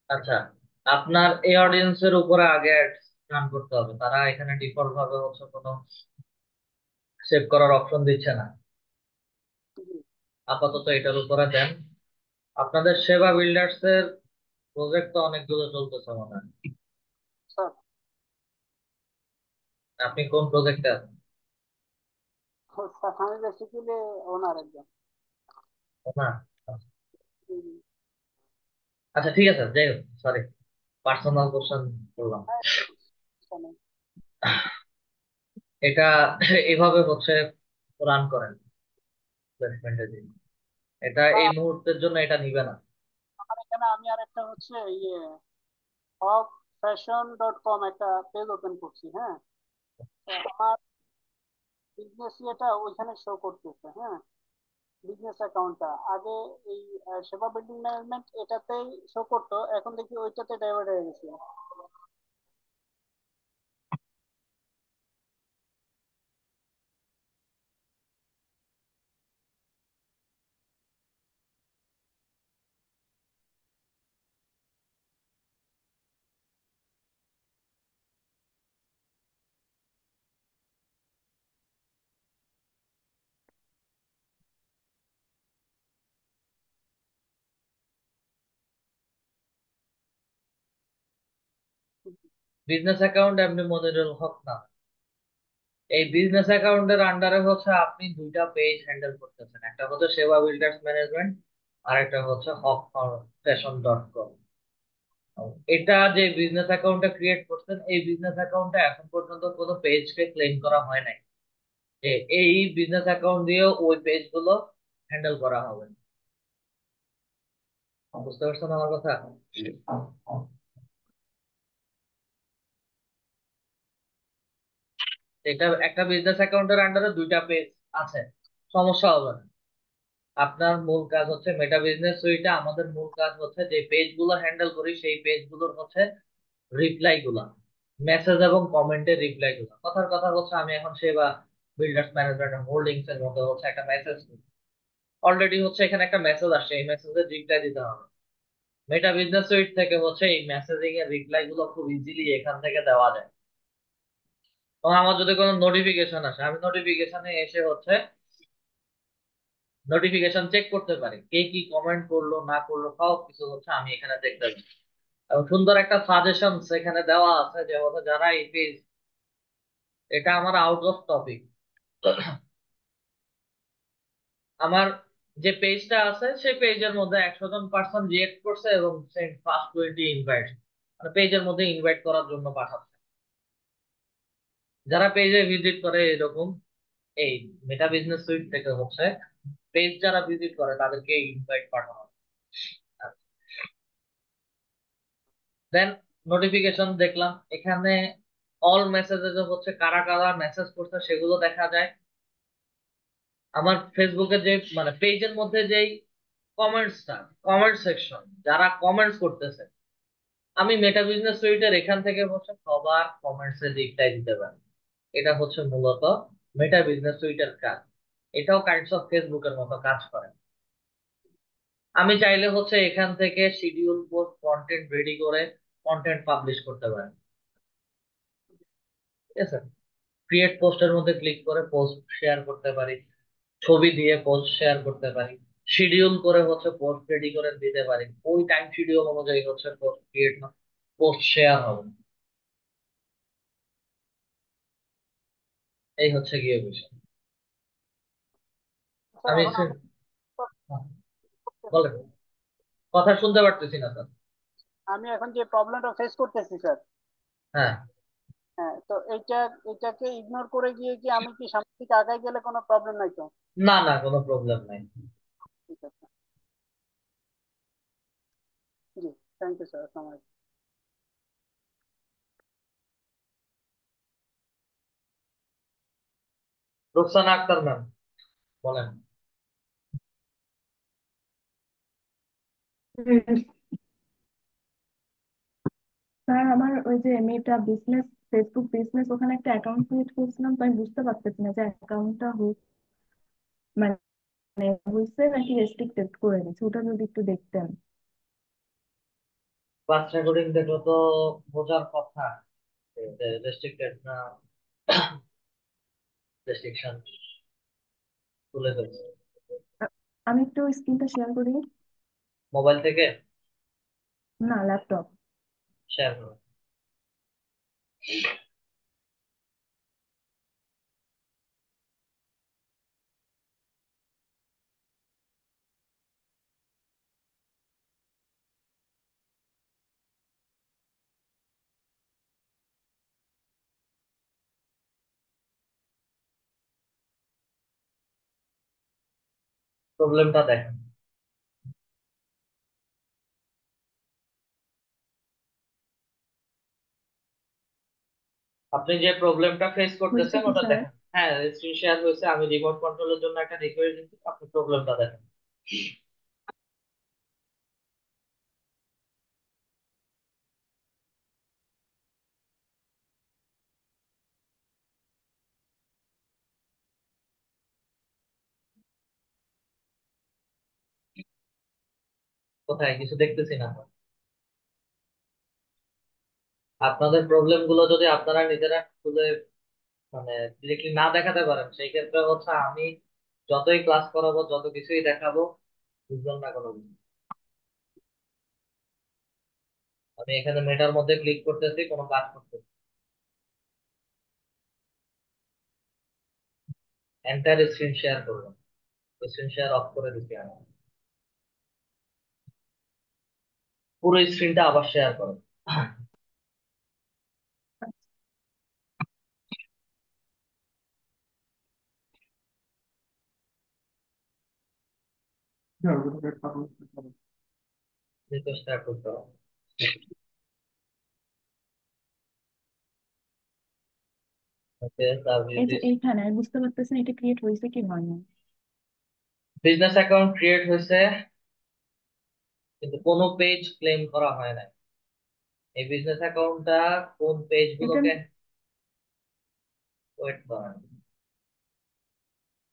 আচ্ছা, আপনার এই অডিয়েন্সের উপরে আগে রান করতে হবে। তারা এখানে ডিফল্ট ভাবে হচ্ছে কোনো সেভ করার অপশন দিচ্ছে না। জি আপাতত এটার উপরে দেন। আপনাদের সেবা বিল্ডার্স এর প্রজেক্ট তো অনেকগুলো চলতেছে মনে হয়। স্যার। আপনি কোন প্রজেক্টে আছেন? স্যার আমি বেসিক্যালি ওনার একজন। না। জি, জি। আচ্ছা ঠিক আছে, যাই হোক, সরি, পার্সোনাল কোশ্চেন করলাম। হ্যাঁ, সমস্যা নেই। এটা এভাবে হচ্ছে রান করেন প্লেসমেন্টে দিন। এটা এই স্যার মুহূর্তের জন্য এটা নিবে না। আমার এখানে আমি আর একটা হচ্ছে ইয়ে hawkfashion.com একটা পেজ ওপেন করছি, হ্যাঁ। তো আমার বিজনেস এটা ওইখানে শো করতেছে, হ্যাঁ। বিজনেস অ্যাকাউন্টটা আগে এই সেবা বিল্ডিং ম্যানেজমেন্ট এটাতেই শো করতো, এখন দেখি ওইটাতে ডাইভার্ট হয়ে গেছে। বিজনেস অ্যাকাউন্ট এমনি মনিরুল হক না। এই বিজনেস অ্যাকাউন্টের আন্ডারে হচ্ছে আপনি দুইটা পেজ হ্যান্ডেল করতেছেন, একটা হচ্ছে সেবা বিল্ডার্স ম্যানেজমেন্ট আর একটা হচ্ছে হক ফ্যাশন.কম। এটা যে বিজনেস অ্যাকাউন্টটা ক্রিয়েট করছেন, এই বিজনেস অ্যাকাউন্টে এখন পর্যন্ত কোনো পেজকে ক্লেম করা হয় নাই যে এই বিজনেস অ্যাকাউন্ট দিয়ে ওই পেজগুলো হ্যান্ডেল করা হবে। বুঝতে পারছেন আমার কথা? এটা একটা বিজনেস অ্যাকাউন্টের আন্ডারে দুইটা পেজ আছে, সমস্যা হবে না। আপনার মূল কাজ হচ্ছে মেটা বিজনেস সুইটে, আমাদের মূল কাজ হচ্ছে যে পেজ গুলো হ্যান্ডেল করি সেই পেজ গুলোর হচ্ছে রিপ্লাই গুলা, মেসেজ এবং কমেন্টের রিপ্লাই গুলা। কথার কথা হচ্ছে আমি এখন সেবা বিল্ডার্স ম্যানেজমেন্ট হোল্ডিংস এর মধ্যে হচ্ছে একটা মেসেজ, অলরেডি হচ্ছে এখানে একটা মেসেজ আসছে, এই মেসেজের রিপ্লাই দিতে হবে। মেটা বিজনেস সুইট থেকে হচ্ছে এই মেসেজিং এর রিপ্লাই গুলো খুব ইজিলি এখান থেকে দেওয়া যায়। এবং আমার যদি কোনো নোটিফিকেশন আসে, আমি নোটিফিকেশনে এসে হচ্ছে নোটিফিকেশন চেক করতে পারি, কে কি কমেন্ট করলো না করলো সব কিছু হচ্ছে আমি এখানে দেখতে পাই। এবং সুন্দর একটা সাজেশন সেখানে দেওয়া আছে যে হচ্ছে যারা এই পেজ, এটা আমার আউট অফ টপিক, আমার যে পেজটা আছে সেই পেজের মধ্যে 100 জন পার্সন রিয়েক্ট করছে এবং সেন্ড ফার্স্ট 20 ইনভাইট, মানে পেজের মধ্যে ইনভাইট করার জন্য পাঠাচ্ছে। যারা পেজে ভিজিট করে এরকম এই মেটা বিজনেস সুইট থেকে হচ্ছে পেজ যারা ভিজিট করে তাদেরকে ইনভাইট পাঠানো হয়। দেন নোটিফিকেশন দেখলাম, এখানে অল মেসেজেস হচ্ছে কারা কারা মেসেজ করছে সেগুলো দেখা যায়। আমার ফেসবুকে যে মানে পেজের মধ্যে যেই কমেন্টসটা, কমেন্ট সেকশন, যারা কমেন্টস করতেছে, আমি মেটা বিজনেস সুইটের এখান থেকে হচ্ছে সবার কমেন্টস এর রিপ্লাই দিতে পারি। এটা হচ্ছে মূলত মেটা বিজনেস সুইটের কাজ। এটাও কাইন্ডস অফ ফেসবুকের মতো কাজ করে। আমি চাইলে হচ্ছে এখান থেকে শিডিউল পোস্ট কন্টেন্ট রেডি করে কন্টেন্ট পাবলিশ করতে পারি। ঠিক আছে, ক্রিয়েট পোস্টের মধ্যে ক্লিক করে পোস্ট শেয়ার করতে পারি, ছবি দিয়ে পোস্ট শেয়ার করতে পারি, শিডিউল করে হচ্ছে পোস্ট রেডি করে দিতে পারি, ওই টাইম শিডিউল অনুযায়ী হচ্ছে পোস্ট ক্রিয়েট পোস্ট শেয়ার হবে। এই হচ্ছে গিয়ে বিষয়। স্যার আমি এখন আমি হ্যাঁ, বলেন, কথা শুনতে পারতেছি না স্যার। আমি এখন যে প্রবলেমটা ফেস করতেছি স্যার, হ্যাঁ, হ্যাঁ, তো এটাকে ইগনোর করে গিয়ে কি আমি কি সামনের দিকে আগায় গেলে কোনো প্রবলেম নাই তো? না না, কোনো প্রবলেম নাই। ঠিক আছে, জি, থ্যাংক ইউ স্যার, আসসালামু আলাইকুম। রুকসানা আক্তার ম্যাম, বলেন। স্যার আমার ওই যে মেয়েটা বিজনেস, ফেসবুক বিজনেস, ওখানে একটা অ্যাকাউন্ট ক্রিয়েট করেছিলাম, তো আমি বুঝতে পারতেছি না যে অ্যাকাউন্টটা মানে হয়েছে নাকি রেস্ট্রিক্টেড করে দিচ্ছে, ওটা যদি একটু দেখতেন। ক্লাস রেকর্ডিং দেখলে তো বোঝার কথা, রেস্ট্রিক্টেড না রেস্ট্রিকশন তুলে ফেলছে। আমি একটু স্ক্রিনটা শেয়ার করি। মোবাইল থেকে না, ল্যাপটপ। শেয়ার করো। প্রবলেমটা দেখেন। আপনি যে প্রবলেমটা ফেস হয়েছে করতেছেন কি ওটা স্যার? দেখেন। হ্যাঁ, স্ক্রিন শেয়ার হয়েছে, আমি রিমোট কন্ট্রোলের জন্য একটা রিকোয়েস্ট দিচ্ছি, আপনি প্রবলেমটা দেখেন। কোথায় কিছু দেখতেছি না তো। আপনাদের প্রবলেম গুলো যদি আপনারা নিজেরা খুলে মানে ডিরেক্টলি না দেখাতে পারেন, সেই ক্ষেত্রে হচ্ছে আমি যতই ক্লাস করাবো, যত কিছুই দেখাবো, বুঝবেন না কোনো কিছু। আমি এখানে মেটার মধ্যে ক্লিক করতেছি, কোনো কাজ করতেছি, এন্টার স্ক্রিন শেয়ার করবো, স্ক্রিন শেয়ার অফ করে দিচ্ছি আমি। পুরো স্ক্রিনটা আবার শেয়ার করো। শেয়ার করতে হবে। ওকে, এই যে এইখানে আমি বুঝতে পারতেছি না এটা ক্রিয়েট হয়েছে কি হয়নি। বিজনেস অ্যাকাউন্ট ক্রিয়েট হয়েছে, কিন্তু কোনো পেজ ক্লেম করা হয় না। এই বিজনেস অ্যাকাউন্টটা কোন পেজ এটা গুলোকে, ওয়েট করেন,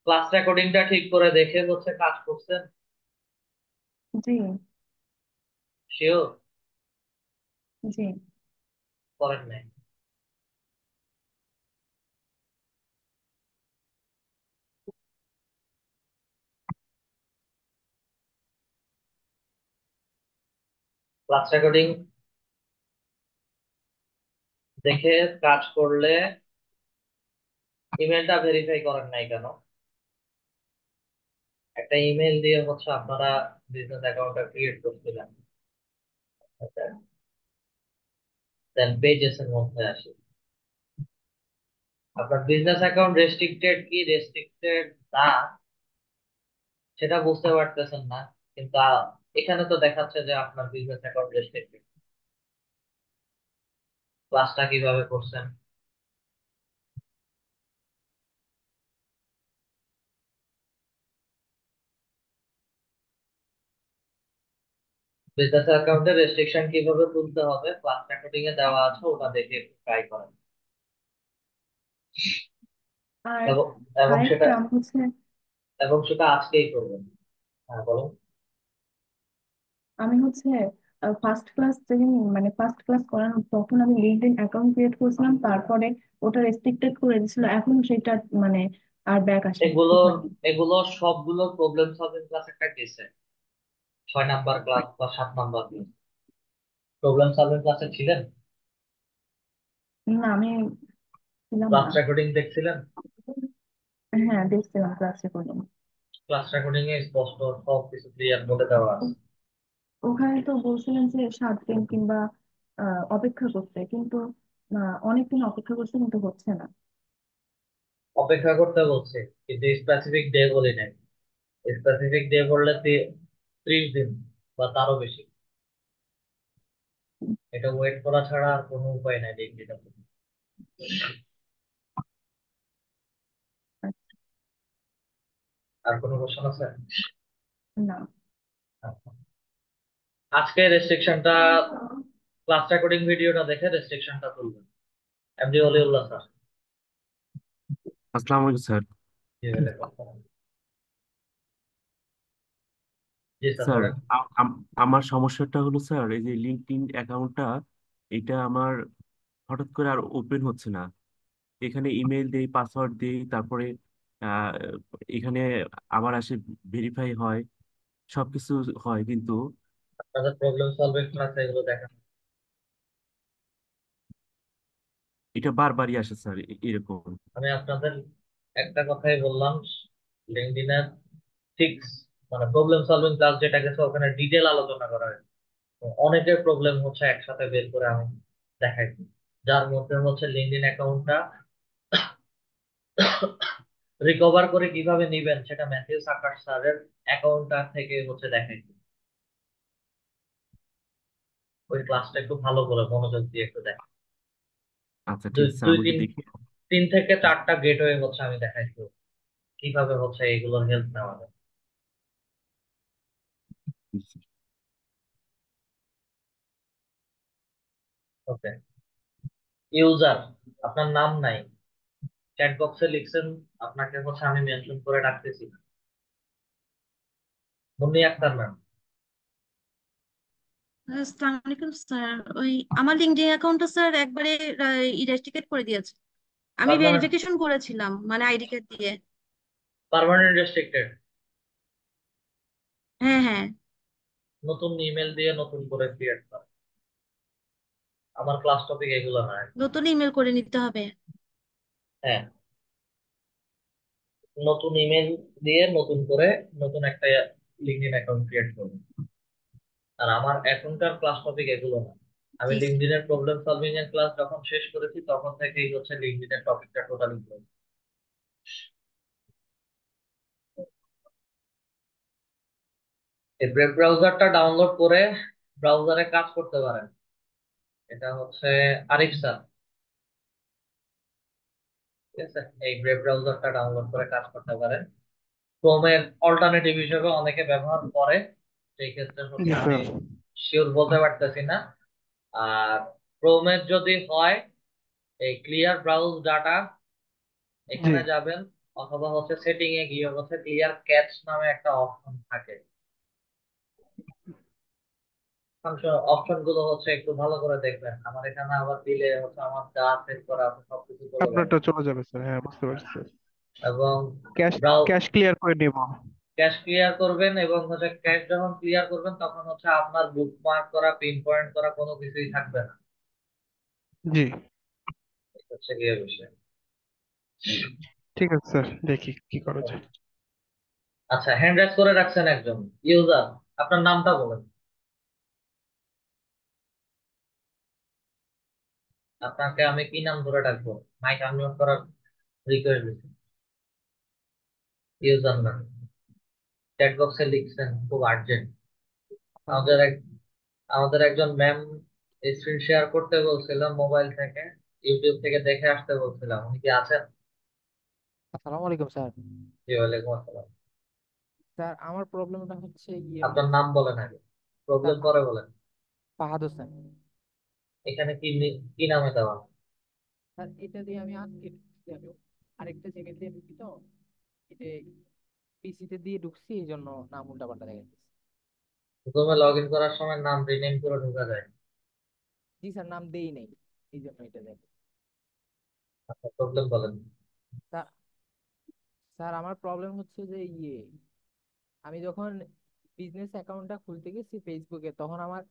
ক্লাস রেকর্ডিংটা ঠিক করে দেখে হচ্ছে কাজ করছেন, জি শিওর জি করেন নাই? ক্লাস রেকর্ডিং দেখে কাজ করলে ইমেলটা ভেরিফাই করেন নাই কেন? একটা ইমেল দিয়ে হচ্ছে আপনারা বিজনেস অ্যাকাউন্টটা ক্রিয়েট করছিলেন। দেন পেজেস এর মধ্যে আসি, আপনার বিজনেস অ্যাকাউন্ট রেস্ট্রিক্টেড কি রেস্ট্রিক্টেড না সেটা বুঝতে পারতেছেন না, কিন্তু এখানে তো দেখাচ্ছে যে আপনার বিজনেস অ্যাকাউন্ট রেস্ট্রিক্টেড। ক্লাসটা কিভাবে করছেন? বিজনেস অ্যাকাউন্টে রেস্ট্রিকশন কিভাবে তুলতে হবে ক্লাস রেকর্ডিং এ দেওয়া আছে, ওটা দেখে ট্রাই করেন। আর এবং এবং সেটা আরেকটা হচ্ছে এবং সেটা আজকেই করবেন। হ্যাঁ বলুন। আমি হচ্ছে ফার্স্ট ক্লাস যেদিন মানে ফার্স্ট ক্লাস করানো তখন আমি লিঙ্কডইন অ্যাকাউন্ট ক্রিয়েট করেছিলাম, তারপরে ওটা রেস্ট্রিক্টেড করে দিয়েছিল, এখন সেটা মানে আর ব্যাক আসেনি এগুলো ওখানে। এগুলো সবগুলো প্রবলেম সলভিং ক্লাস একটা গেছে, 6 নাম্বার ক্লাস বা 7 নাম্বার ক্লাস। প্রবলেম সলভিং ক্লাসে ছিলেন? না, আমি ছিলাম ক্লাস না। রেকর্ডিং দেখছিলেন? হ্যাঁ, দেখছিলাম ক্লাসে করলাম। ক্লাস রেকর্ডিং এ স্পষ্ট সব কিছু ক্লিয়ার বলে দেওয়া আছে। ওখানে তো বলছিলেন যে 7 দিন কিংবা অপেক্ষা করতে, কিন্তু অনেকদিন অপেক্ষা করছে কিন্তু হচ্ছে না। অপেক্ষা করতে বলছে, কিন্তু স্পেসিফিক ডে বলি নাই। স্পেসিফিক ডে বললে 30 দিন বা তারও বেশি। এটা ওয়েট করা ছাড়া আর কোনো উপায় নাই ডিগ্রিটা। আর কোনো কোশ্চেন আছে? না। আচ্ছা। আজকে রেস্ট্রিকশনটা, ক্লাস রেকর্ডিং ভিডিওটা দেখে রেস্ট্রিকশনটা তুলবেন। MD Oliullah sir. আসসালামু আলাইকুম স্যার। জি ওয়ালাইকুম। জি স্যার স্যার, বলেন। আমার সমস্যাটা হলো স্যার, এই যে লিঙ্কডইন অ্যাকাউন্টটা, এটা আমার হঠাৎ করে আর ওপেন হচ্ছে না। এখানে ইমেল দেই, পাসওয়ার্ড দেই, তারপরে আহ, এখানে আবার আসে, ভেরিফাই হয়, সবকিছু হয়, কিন্তু আপনাদের প্রবলেম সলভিং ক্লাস এগুলো দেখেন। এটা বারবারই আসে স্যার, এরকম। আমি আপনাদের একটা কথাই বললাম, লিঙ্কডইনের ফিক্স মানে প্রবলেম সলভিং ক্লাস যেটা গেছে ওখানে ডিটেল আলোচনা করা হয়েছে। তো অনেকের প্রবলেম হচ্ছে একসাথে বের করে আমি দেখাইছি, যার মধ্যে হচ্ছে লিঙ্কডইন অ্যাকাউন্টটা রিকভার করে কিভাবে নিবেন সেটা ম্যাথিউ সাকার স্যারের অ্যাকাউন্টটা থেকে হচ্ছে দেখাইছি। ওই ক্লাসটা একটু ভালো করে মনোযোগ দিয়ে একটু দেখেন। আচ্ছা ঠিক দুই আছে স্যার, দুই আমি একটু তিন দেখি। 3 থেকে 4টা গেটওয়ে হচ্ছে আমি দেখাইছি কিভাবে হচ্ছে এগুলোর হেল্প নেওয়া যায়। ওকে। ইউজার, আপনার নাম নাই, চ্যাট বক্সে লিখছেন, আপনাকে হচ্ছে আমি মেনশন করে রাখতেছি। মুন্নি আক্তার ম্যাম। আসসালামু আলাইকুম স্যার। ওই আমার লিঙ্কডইন অ্যাকাউন্টটা স্যার একবারে রেস্ট্রিকেট করে দিয়েছে। আমি পার্মানেন্ট ভেরিফিকেশন করেছিলাম মানে আইডি কার্ড দিয়ে। Permanent restricted. হ্যাঁ, হ্যাঁ। নতুন ইমেল দিয়ে নতুন করে ক্রিয়েট করা। আমার ক্লাস টপিক এগুলো না। নতুন ইমেল করে নিতে হবে। হ্যাঁ, নতুন ইমেল দিয়ে নতুন করে নতুন একটা লিঙ্কডইন অ্যাকাউন্ট ক্রিয়েট করব। আর আমার এখনকার ক্লাস টপিক এগুলো না। আমি জি স্যার। লিঙ্কডইনের প্রবলেম সলভিং এর ক্লাস যখন শেষ করেছি তখন থেকেই হচ্ছে লিঙ্কডইনের টপিকটা টোটালি করেছি। এই ব্রেভ ব্রাউজারটা ডাউনলোড করে ব্রাউজারে কাজ করতে পারেন। এটা হচ্ছে আরিফ স্যার, ঠিক আছে? এই ব্রেভ ব্রাউজারটা ডাউনলোড করে কাজ করতে পারেন। ক্রোমের অল্টারনেটিভ হিসেবে অনেকে ব্যবহার করে, সেই ক্ষেত্রে জি হচ্ছে আমি স্যার। শিওর বলতে পারতেছি না। আর ক্রোমের যদি হয়, এই ক্লিয়ার ব্রাউজ ডাটা জি। এখানে যাবেন, অথবা হচ্ছে সেটিং এ গিয়ে হচ্ছে ক্লিয়ার ক্যাচ নামে একটা অপশন থাকে। অপশন গুলো হচ্ছে একটু ভালো করে দেখবেন। আমার এখানে আবার দিলে হচ্ছে আমার যা সেট করা আছে সবকিছু চলে যাবে। আপনারটা চলে যাবে স্যার, হ্যাঁ বুঝতে পারছি স্যার। এবং ক্যাশ ব্রাউজ ক্যাশ ক্লিয়ার করে নিব। ক্যাশ ক্লিয়ার করবেন, এবং হচ্ছে ক্যাশ যখন ক্লিয়ার করবেন তখন হচ্ছে আপনার বুকমার্ক করা, পিন পয়েন্ট করা কোনো কিছুই থাকবে না। জি, এটা হচ্ছে গিয়ে বিষয়। ঠিক আছে স্যার, দেখি কি করা যায়। আচ্ছা, হ্যান্ড রাইজ করে রাখছেন একজন ইউজার, আপনার নামটা বলেন। আপনাকে আমি কি নাম ধরে ডাকবো? মাইক আনমিউট করার রিকোয়েস্ট দিচ্ছি। ইউজার নাম চ্যাট বক্সে লিখছেন, খুব আর্জেন্ট। আমাদের এক আমাদের একজন ম্যাম স্ক্রিন শেয়ার করতে বলছিলাম মোবাইল থেকে, ইউটিউব থেকে দেখে আসতে বলছিলাম, উনি কি আছেন? আসসালামু আলাইকুম স্যার। জি, ওয়ালাইকুম আসসালাম। স্যার আমার প্রবলেমটা হচ্ছে ইয়ের আপনার মধ্যে। নাম বলেন আগে, স্যার প্রবলেম পরে বলেন। ফাহাদ হোসেন। এখানে কি কি নামে দেওয়া? স্যার এটা দিয়ে আমি আজকে ঢুকছি, আমি আরেকটা জিমেল দিয়ে ঢুকি তো, এটা পিসিতে দিয়ে ঢুকছি, এই জন্য নাম উল্টাপাল্টা দেখা যাচ্ছে। প্রথমে লগ ইন করার সময় নাম রিনেম করে ঢোকা যায়। জি স্যার, নাম দেই নেই, এই জন্য এটা দেখে। আপনার প্রবলেম বলেন। স্যার স্যার আমার প্রবলেম হচ্ছে যে আমি যখন বিজনেস অ্যাকাউন্টটা খুলতে গেছি ফেসবুকে, তখন আমার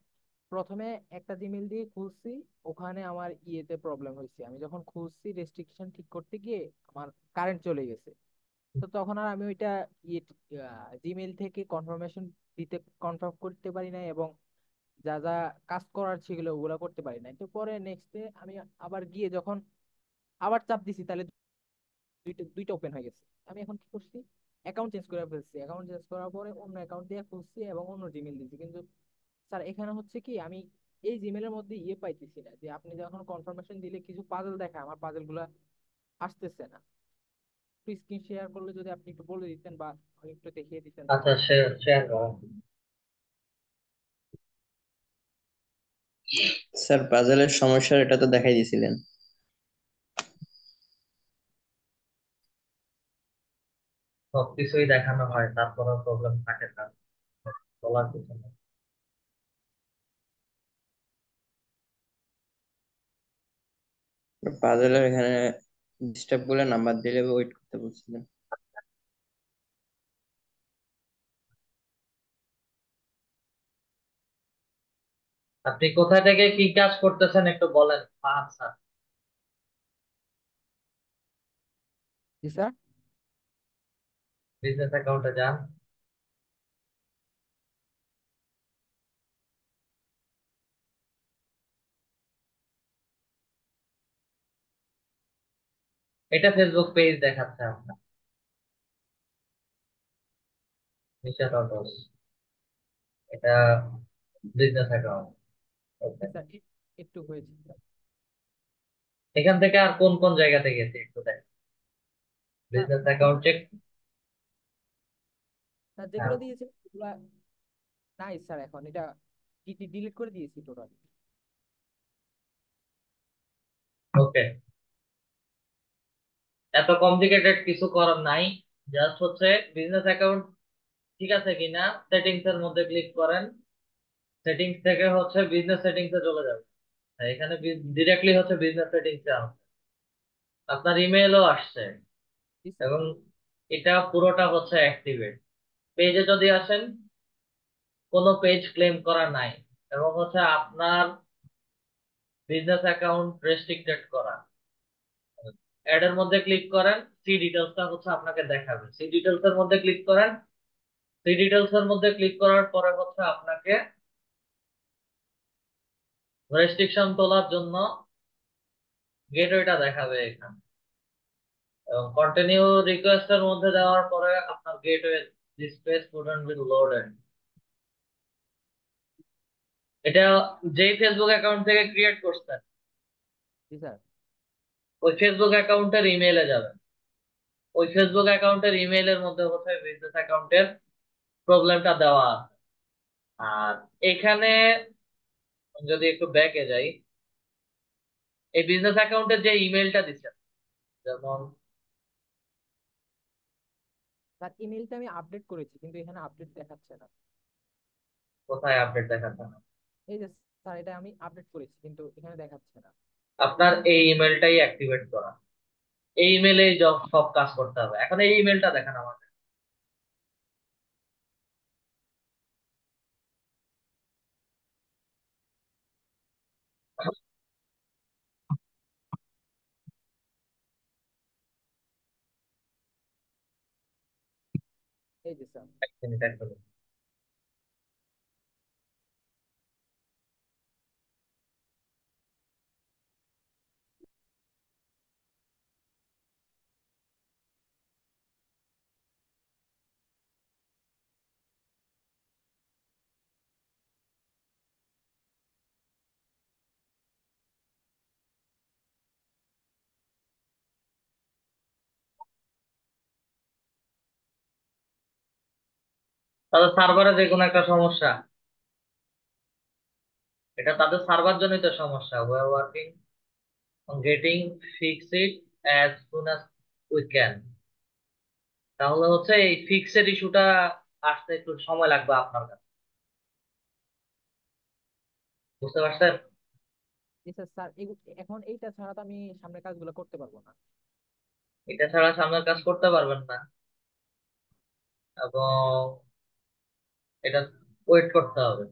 প্রথমে একটা জিমেল দিয়ে খুলছি, ওখানে আমার ইয়েতে প্রবলেম হয়েছে। আমি যখন খুলছি রেস্ট্রিকশন ঠিক করতে গিয়ে আমার কারেন্ট চলে গেছে। তো তখন আর আমি ওইটা ইয়ে জিমেল থেকে কনফার্মেশন দিতে কনফার্ম করতে পারি নাই, এবং যা যা কাজ করার ছিল ওগুলা করতে পারি নাই। তো পরে নেক্সট ডে আমি আবার গিয়ে যখন আবার চাপ দিছি, তাহলে দুইটা দুইটা ওপেন হয়ে গেছে। আমি এখন কি করছি, অ্যাকাউন্ট চেঞ্জ করে ফেলছি, অ্যাকাউন্ট চেঞ্জ করার পরে অন্য অ্যাকাউন্ট দিয়ে খুলছি এবং অন্য জিমেল দিয়েছি। কিন্তু স্যার এখানে হচ্ছে কি, আমি এই জিমেলের মধ্যে পাইতেছি না, যে আপনি যখন কনফার্মেশন দিলে কিছু পাজল দেখায়, আমার পাজল গুলা আসতেছে না। একটু স্ক্রিন শেয়ার করলে যদি আপনি একটু বলে দিতেন বা একটু দেখিয়ে দিতেন আচ্ছা, তাহলে। শেয়ার করেন। স্যার পাজলের সমস্যা এটা তো দেখাই দিয়েছিলেন। সবকিছুই দেখানো হয়, তারপরেও প্রবলেম থাকে, তার বলার কিছু নেই। পাজলের এখানে ডিস্টার্ব বলে নাম্বার দিলে ওয়েট করতে বলছিলেন। আপনি কোথা থেকে কি কাজ করতেছেন একটু বলেন ফাহাদ স্যার। জি স্যার। বিজনেস অ্যাকাউন্টে যান। এটা ফেসবুক পেজ দেখাচ্ছে আপনার, নিশা টটস। এটা বিজনেস অ্যাকাউন্ট। জি স্যার, একটু হয়েছে স্যার। এখান থেকে আর কোন কোন জায়গাতে গেছে একটু দেখ। Sir business account check. Sir যেগুলো দিয়েছে ওগুলা নাই স্যার, এখন এটা ডিলিট করে দিয়েছি টোটাল। ওকে, এত কমপ্লিকেটেড কিছু করার নাই। জাস্ট হচ্ছে বিজনেস অ্যাকাউন্ট ঠিক আছে কিনা সেটিংস এর মধ্যে ক্লিক করেন। সেটিংস থেকে হচ্ছে বিজনেস সেটিংস এ চলে যাবে। এখানে ডিরেক্টলি হচ্ছে বিজনেস সেটিংস এ আসবে, আপনার ইমেলও আসছে, জি স্যার। এবং এটা পুরোটা হচ্ছে অ্যাক্টিভেট। পেজে যদি আসেন, কোনো পেজ ক্লেম করা নাই, এবং হচ্ছে আপনার বিজনেস অ্যাকাউন্ট রেস্ট্রিক্টেড করা। অ্যাড এর মধ্যে ক্লিক করেন, সি ডিটেলসটা হচ্ছে আপনাকে দেখাবে, সি ডিটেলস এর মধ্যে ক্লিক করেন। সি ডিটেলস এর মধ্যে ক্লিক করার পরে হচ্ছে আপনাকে রেস্ট্রিকশন তোলার জন্য গেটওয়েটা দেখাবে এখানে, এবং কন্টিনিউ রিকোয়েস্ট এর মধ্যে দেওয়ার পরে আপনার gateway this page student will loaded. এটা যেই ফেসবুক অ্যাকাউন্ট থেকে ক্রিয়েট করছেন, জি স্যার। ওই ফেসবুক অ্যাকাউন্টের ইমেইলে যাবেন। ওই ফেসবুক অ্যাকাউন্টের ইমেইলের মধ্যে হচ্ছে বিজনেস অ্যাকাউন্টের প্রবলেমটা দেওয়া আছে। আর এখানে যদি একটু ব্যাকে যাই, এই বিজনেস অ্যাকাউন্টের যে ইমেইলটা দিচ্ছেন, যেমন স্যার ইমেলটা আমি আপডেট করেছি, কিন্তু এখানে আপডেট দেখাচ্ছে না। কোথায় আপডেট দেখাচ্ছে না? এই যে স্যার, এটা আমি আপডেট করেছি কিন্তু এখানে দেখাচ্ছে না। আপনার এই ইমেলটাই অ্যাক্টিভেট করা, এই ইমেলে সব কাজ করতে হবে। এখন এই ইমেলটা দেখেন আমাকে। এই যে স্যার। এক মিনিট, এক মিনিট। তাদের সার্ভারে যে কোনো একটা সমস্যা, এটা তাদের সার্ভার জনিত সমস্যা। we are working on getting fix it as soon as we can। তাহলে হচ্ছে এই ফিক্সের ইস্যুটা আসতে একটু সময় লাগবে আপনার কাছে, বুঝতে পারছেন? জি স্যার। স্যার এখন এইটা ছাড়া তো আমি সামনের কাজগুলো করতে পারবো না। এটা ছাড়া সামনের কাজ করতে পারবেন না, এবং এটা ওয়েট করতে হবে।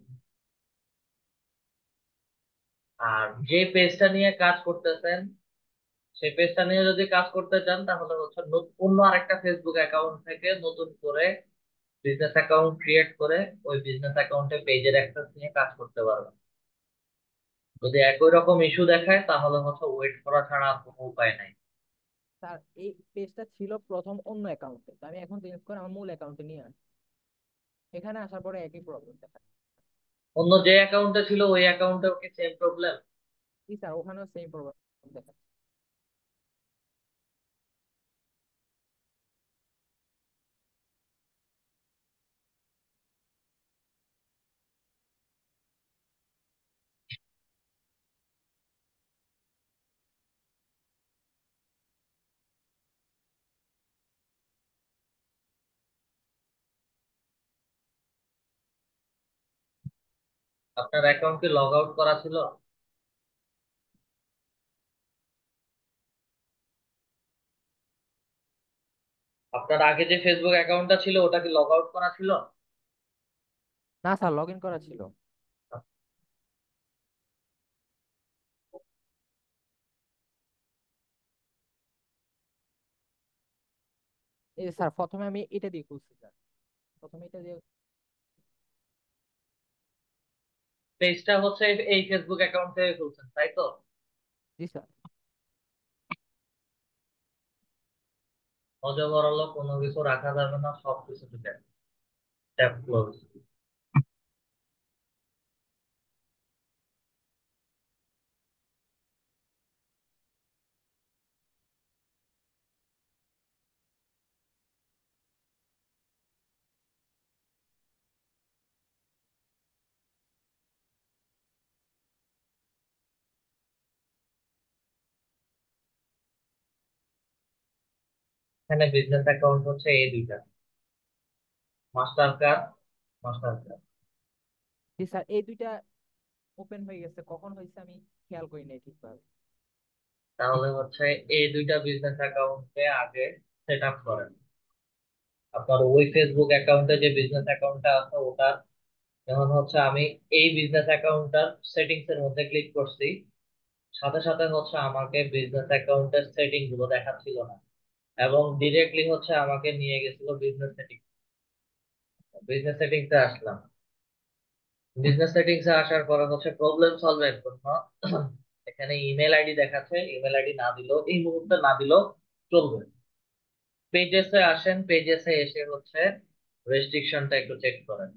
আর যে পেজটা নিয়ে কাজ করতেছেন, সেই পেজটা নিয়ে যদি কাজ করতে চান তাহলে হচ্ছে অন্য আরেকটা ফেসবুক অ্যাকাউন্ট থেকে নতুন করে বিজনেস অ্যাকাউন্ট ক্রিয়েট করে ওই বিজনেস অ্যাকাউন্টে পেজের অ্যাক্সেস নিয়ে কাজ করতে পারবেন। যদি একই রকম ইস্যু দেখায় তাহলে হচ্ছে ওয়েট করা ছাড়া আর কোনো উপায় নাই। স্যার এই পেজটা ছিল প্রথম অন্য অ্যাকাউন্টে, তো আমি এখন চেঞ্জ করে আমার মূল অ্যাকাউন্টে নিয়ে আসি, এখানে আসার পরে একই প্রবলেম দেখা। অন্য যে অ্যাকাউন্টে ছিল ওই অ্যাকাউন্টেও কি সেম প্রবলেম? জি স্যার, ওখানেও সেম প্রবলেম দেখা। আপনার অ্যাকাউন্ট কি লগ আউট করা ছিল? আপনার আগে যে ফেসবুক অ্যাকাউন্টটা ছিল ওটা কি লগ আউট করা ছিল? না স্যার, লগ ইন করা ছিল। এই যে স্যার, প্রথমে আমি এটা দিয়ে খুলছি স্যার, প্রথমে এটা দিয়ে। পেজটা হচ্ছে এই ফেসবুক অ্যাকাউন্ট থেকে খুলছেন, তাই তো? জি স্যার। অজবরল কোনো কিছু রাখা যাবে না, সবকিছু ট্যাপ ক্লোজ। এখানে বিজনেস অ্যাকাউন্ট হচ্ছে এই দুইটা, মাস্টার কার্ড, মাস্টার কার্ড। জি স্যার, এই দুইটা ওপেন হয়ে গেছে, কখন হয়েছে আমি খেয়াল করি নাই ঠিকভাবে। তাহলে হচ্ছে এই দুইটা বিজনেস অ্যাকাউন্টে আগে সেট আপ করেন। আপনার ওই ফেসবুক অ্যাকাউন্টে যে বিজনেস অ্যাকাউন্টটা আছে ওটা, যেমন হচ্ছে আমি এই বিজনেস অ্যাকাউন্টটার সেটিংস এর মধ্যে ক্লিক করছি, সাথে সাথে হচ্ছে আমাকে বিজনেস অ্যাকাউন্টের সেটিং গুলো দেখাচ্ছিল না, এবং ডিরেক্টলি হচ্ছে আমাকে নিয়ে গেছিল বিজনেস সেটিং। বিজনেস সেটিংস এ আসলাম, বিজনেস সেটিংস এ আসার পরে হচ্ছে প্রবলেম সলভের জন্য এখানে ইমেল আইডি দেখাচ্ছে, ইমেল আইডি না দিলেও এই মুহূর্তে না দিলেও চলবে। পেজেসে আসেন, পেজেসে এসে হচ্ছে রেস্ট্রিকশনটা একটু চেক করেন।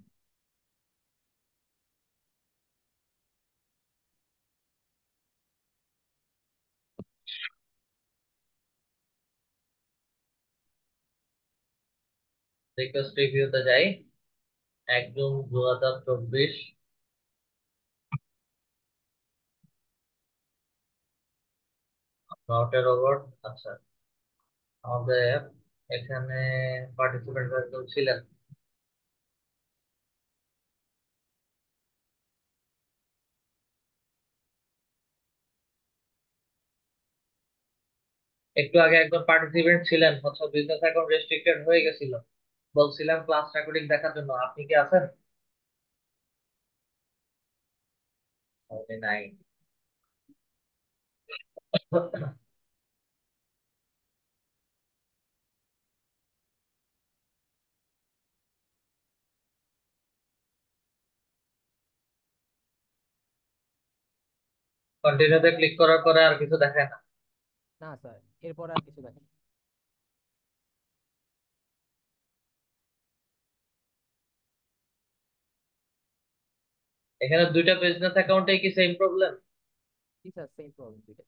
রিকোয়েস্ট রিভিউতে যাই, 1 জুন 2024, নটের রোবট। আচ্ছা, আমাদের এখানে পার্টিসিপেন্ট একজন ছিলেন। একটু আগে একজন পার্টিসিপেন্ট ছিলেন, হচ্ছে বিজনেস অ্যাকাউন্ট রেস্ট্রিক্টেড হয়ে গেছিল, বলছিলাম ক্লাস রেকর্ডিং দেখার জন্য। আপনি কি আছেন? আপনি নাই। কন্টিনিউতে ক্লিক করার পরে আর কিছু দেখায় না? না স্যার, এরপর আর কিছু দেখেন। এখানে দুইটা বিজনেস অ্যাকাউন্টে কি সেম প্রবলেম? জি স্যার, সেম প্রবলেম দুইটা।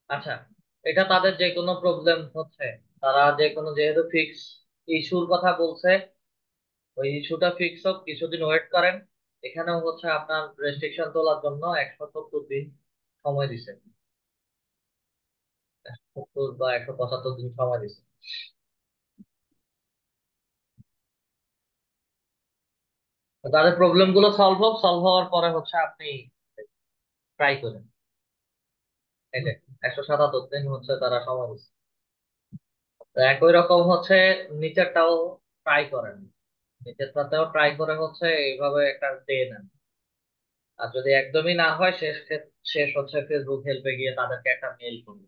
আচ্ছা, এটা তাদের যে কোনো প্রবলেম হচ্ছে, তারা যে কোনো, যেহেতু ফিক্স ইস্যুর কথা বলছে, ওই ইস্যুটা ফিক্স হোক, কিছুদিন ওয়েট করেন। এখানেও হচ্ছে আপনার রেস্ট্রিকশন তোলার জন্য 170 দিন সময় দিছে, 170 বা 175 দিন সময় দিছে। তো তাদের প্রবলেম গুলো সলভ হওয়ার পরে হচ্ছে আপনি ট্রাই করেন। এই যে 177 দিন হচ্ছে তারা সময় দিচ্ছে। তো একই রকম হচ্ছে নিচেরটাও ট্রাই করেন, নিচেরটাতেও ট্রাই করে হচ্ছে এইভাবে একটা ডে নেন। আর যদি একদমই না হয়, শেষ হচ্ছে ফেসবুক হেল্পে গিয়ে তাদেরকে একটা মেইল করুন।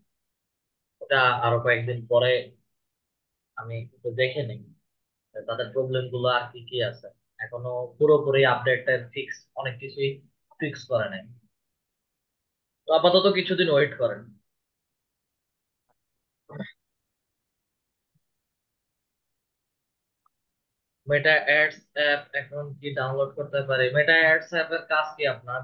ওটা আরো কয়েকদিন পরে আমি একটু দেখে নিই যে তাদের প্রবলেম গুলো আর কি কি আছে। এখনো পুরোপুরি আপডেটের ফিক্স অনেক কিছুই ফিক্স করে নাই। তো আপাতত কিছুদিন ওয়েট করেন। মেটা অ্যাডস অ্যাপ এখন কি ডাউনলোড করতে পারি? মেটা অ্যাডস অ্যাপের কাজ কি আপনার?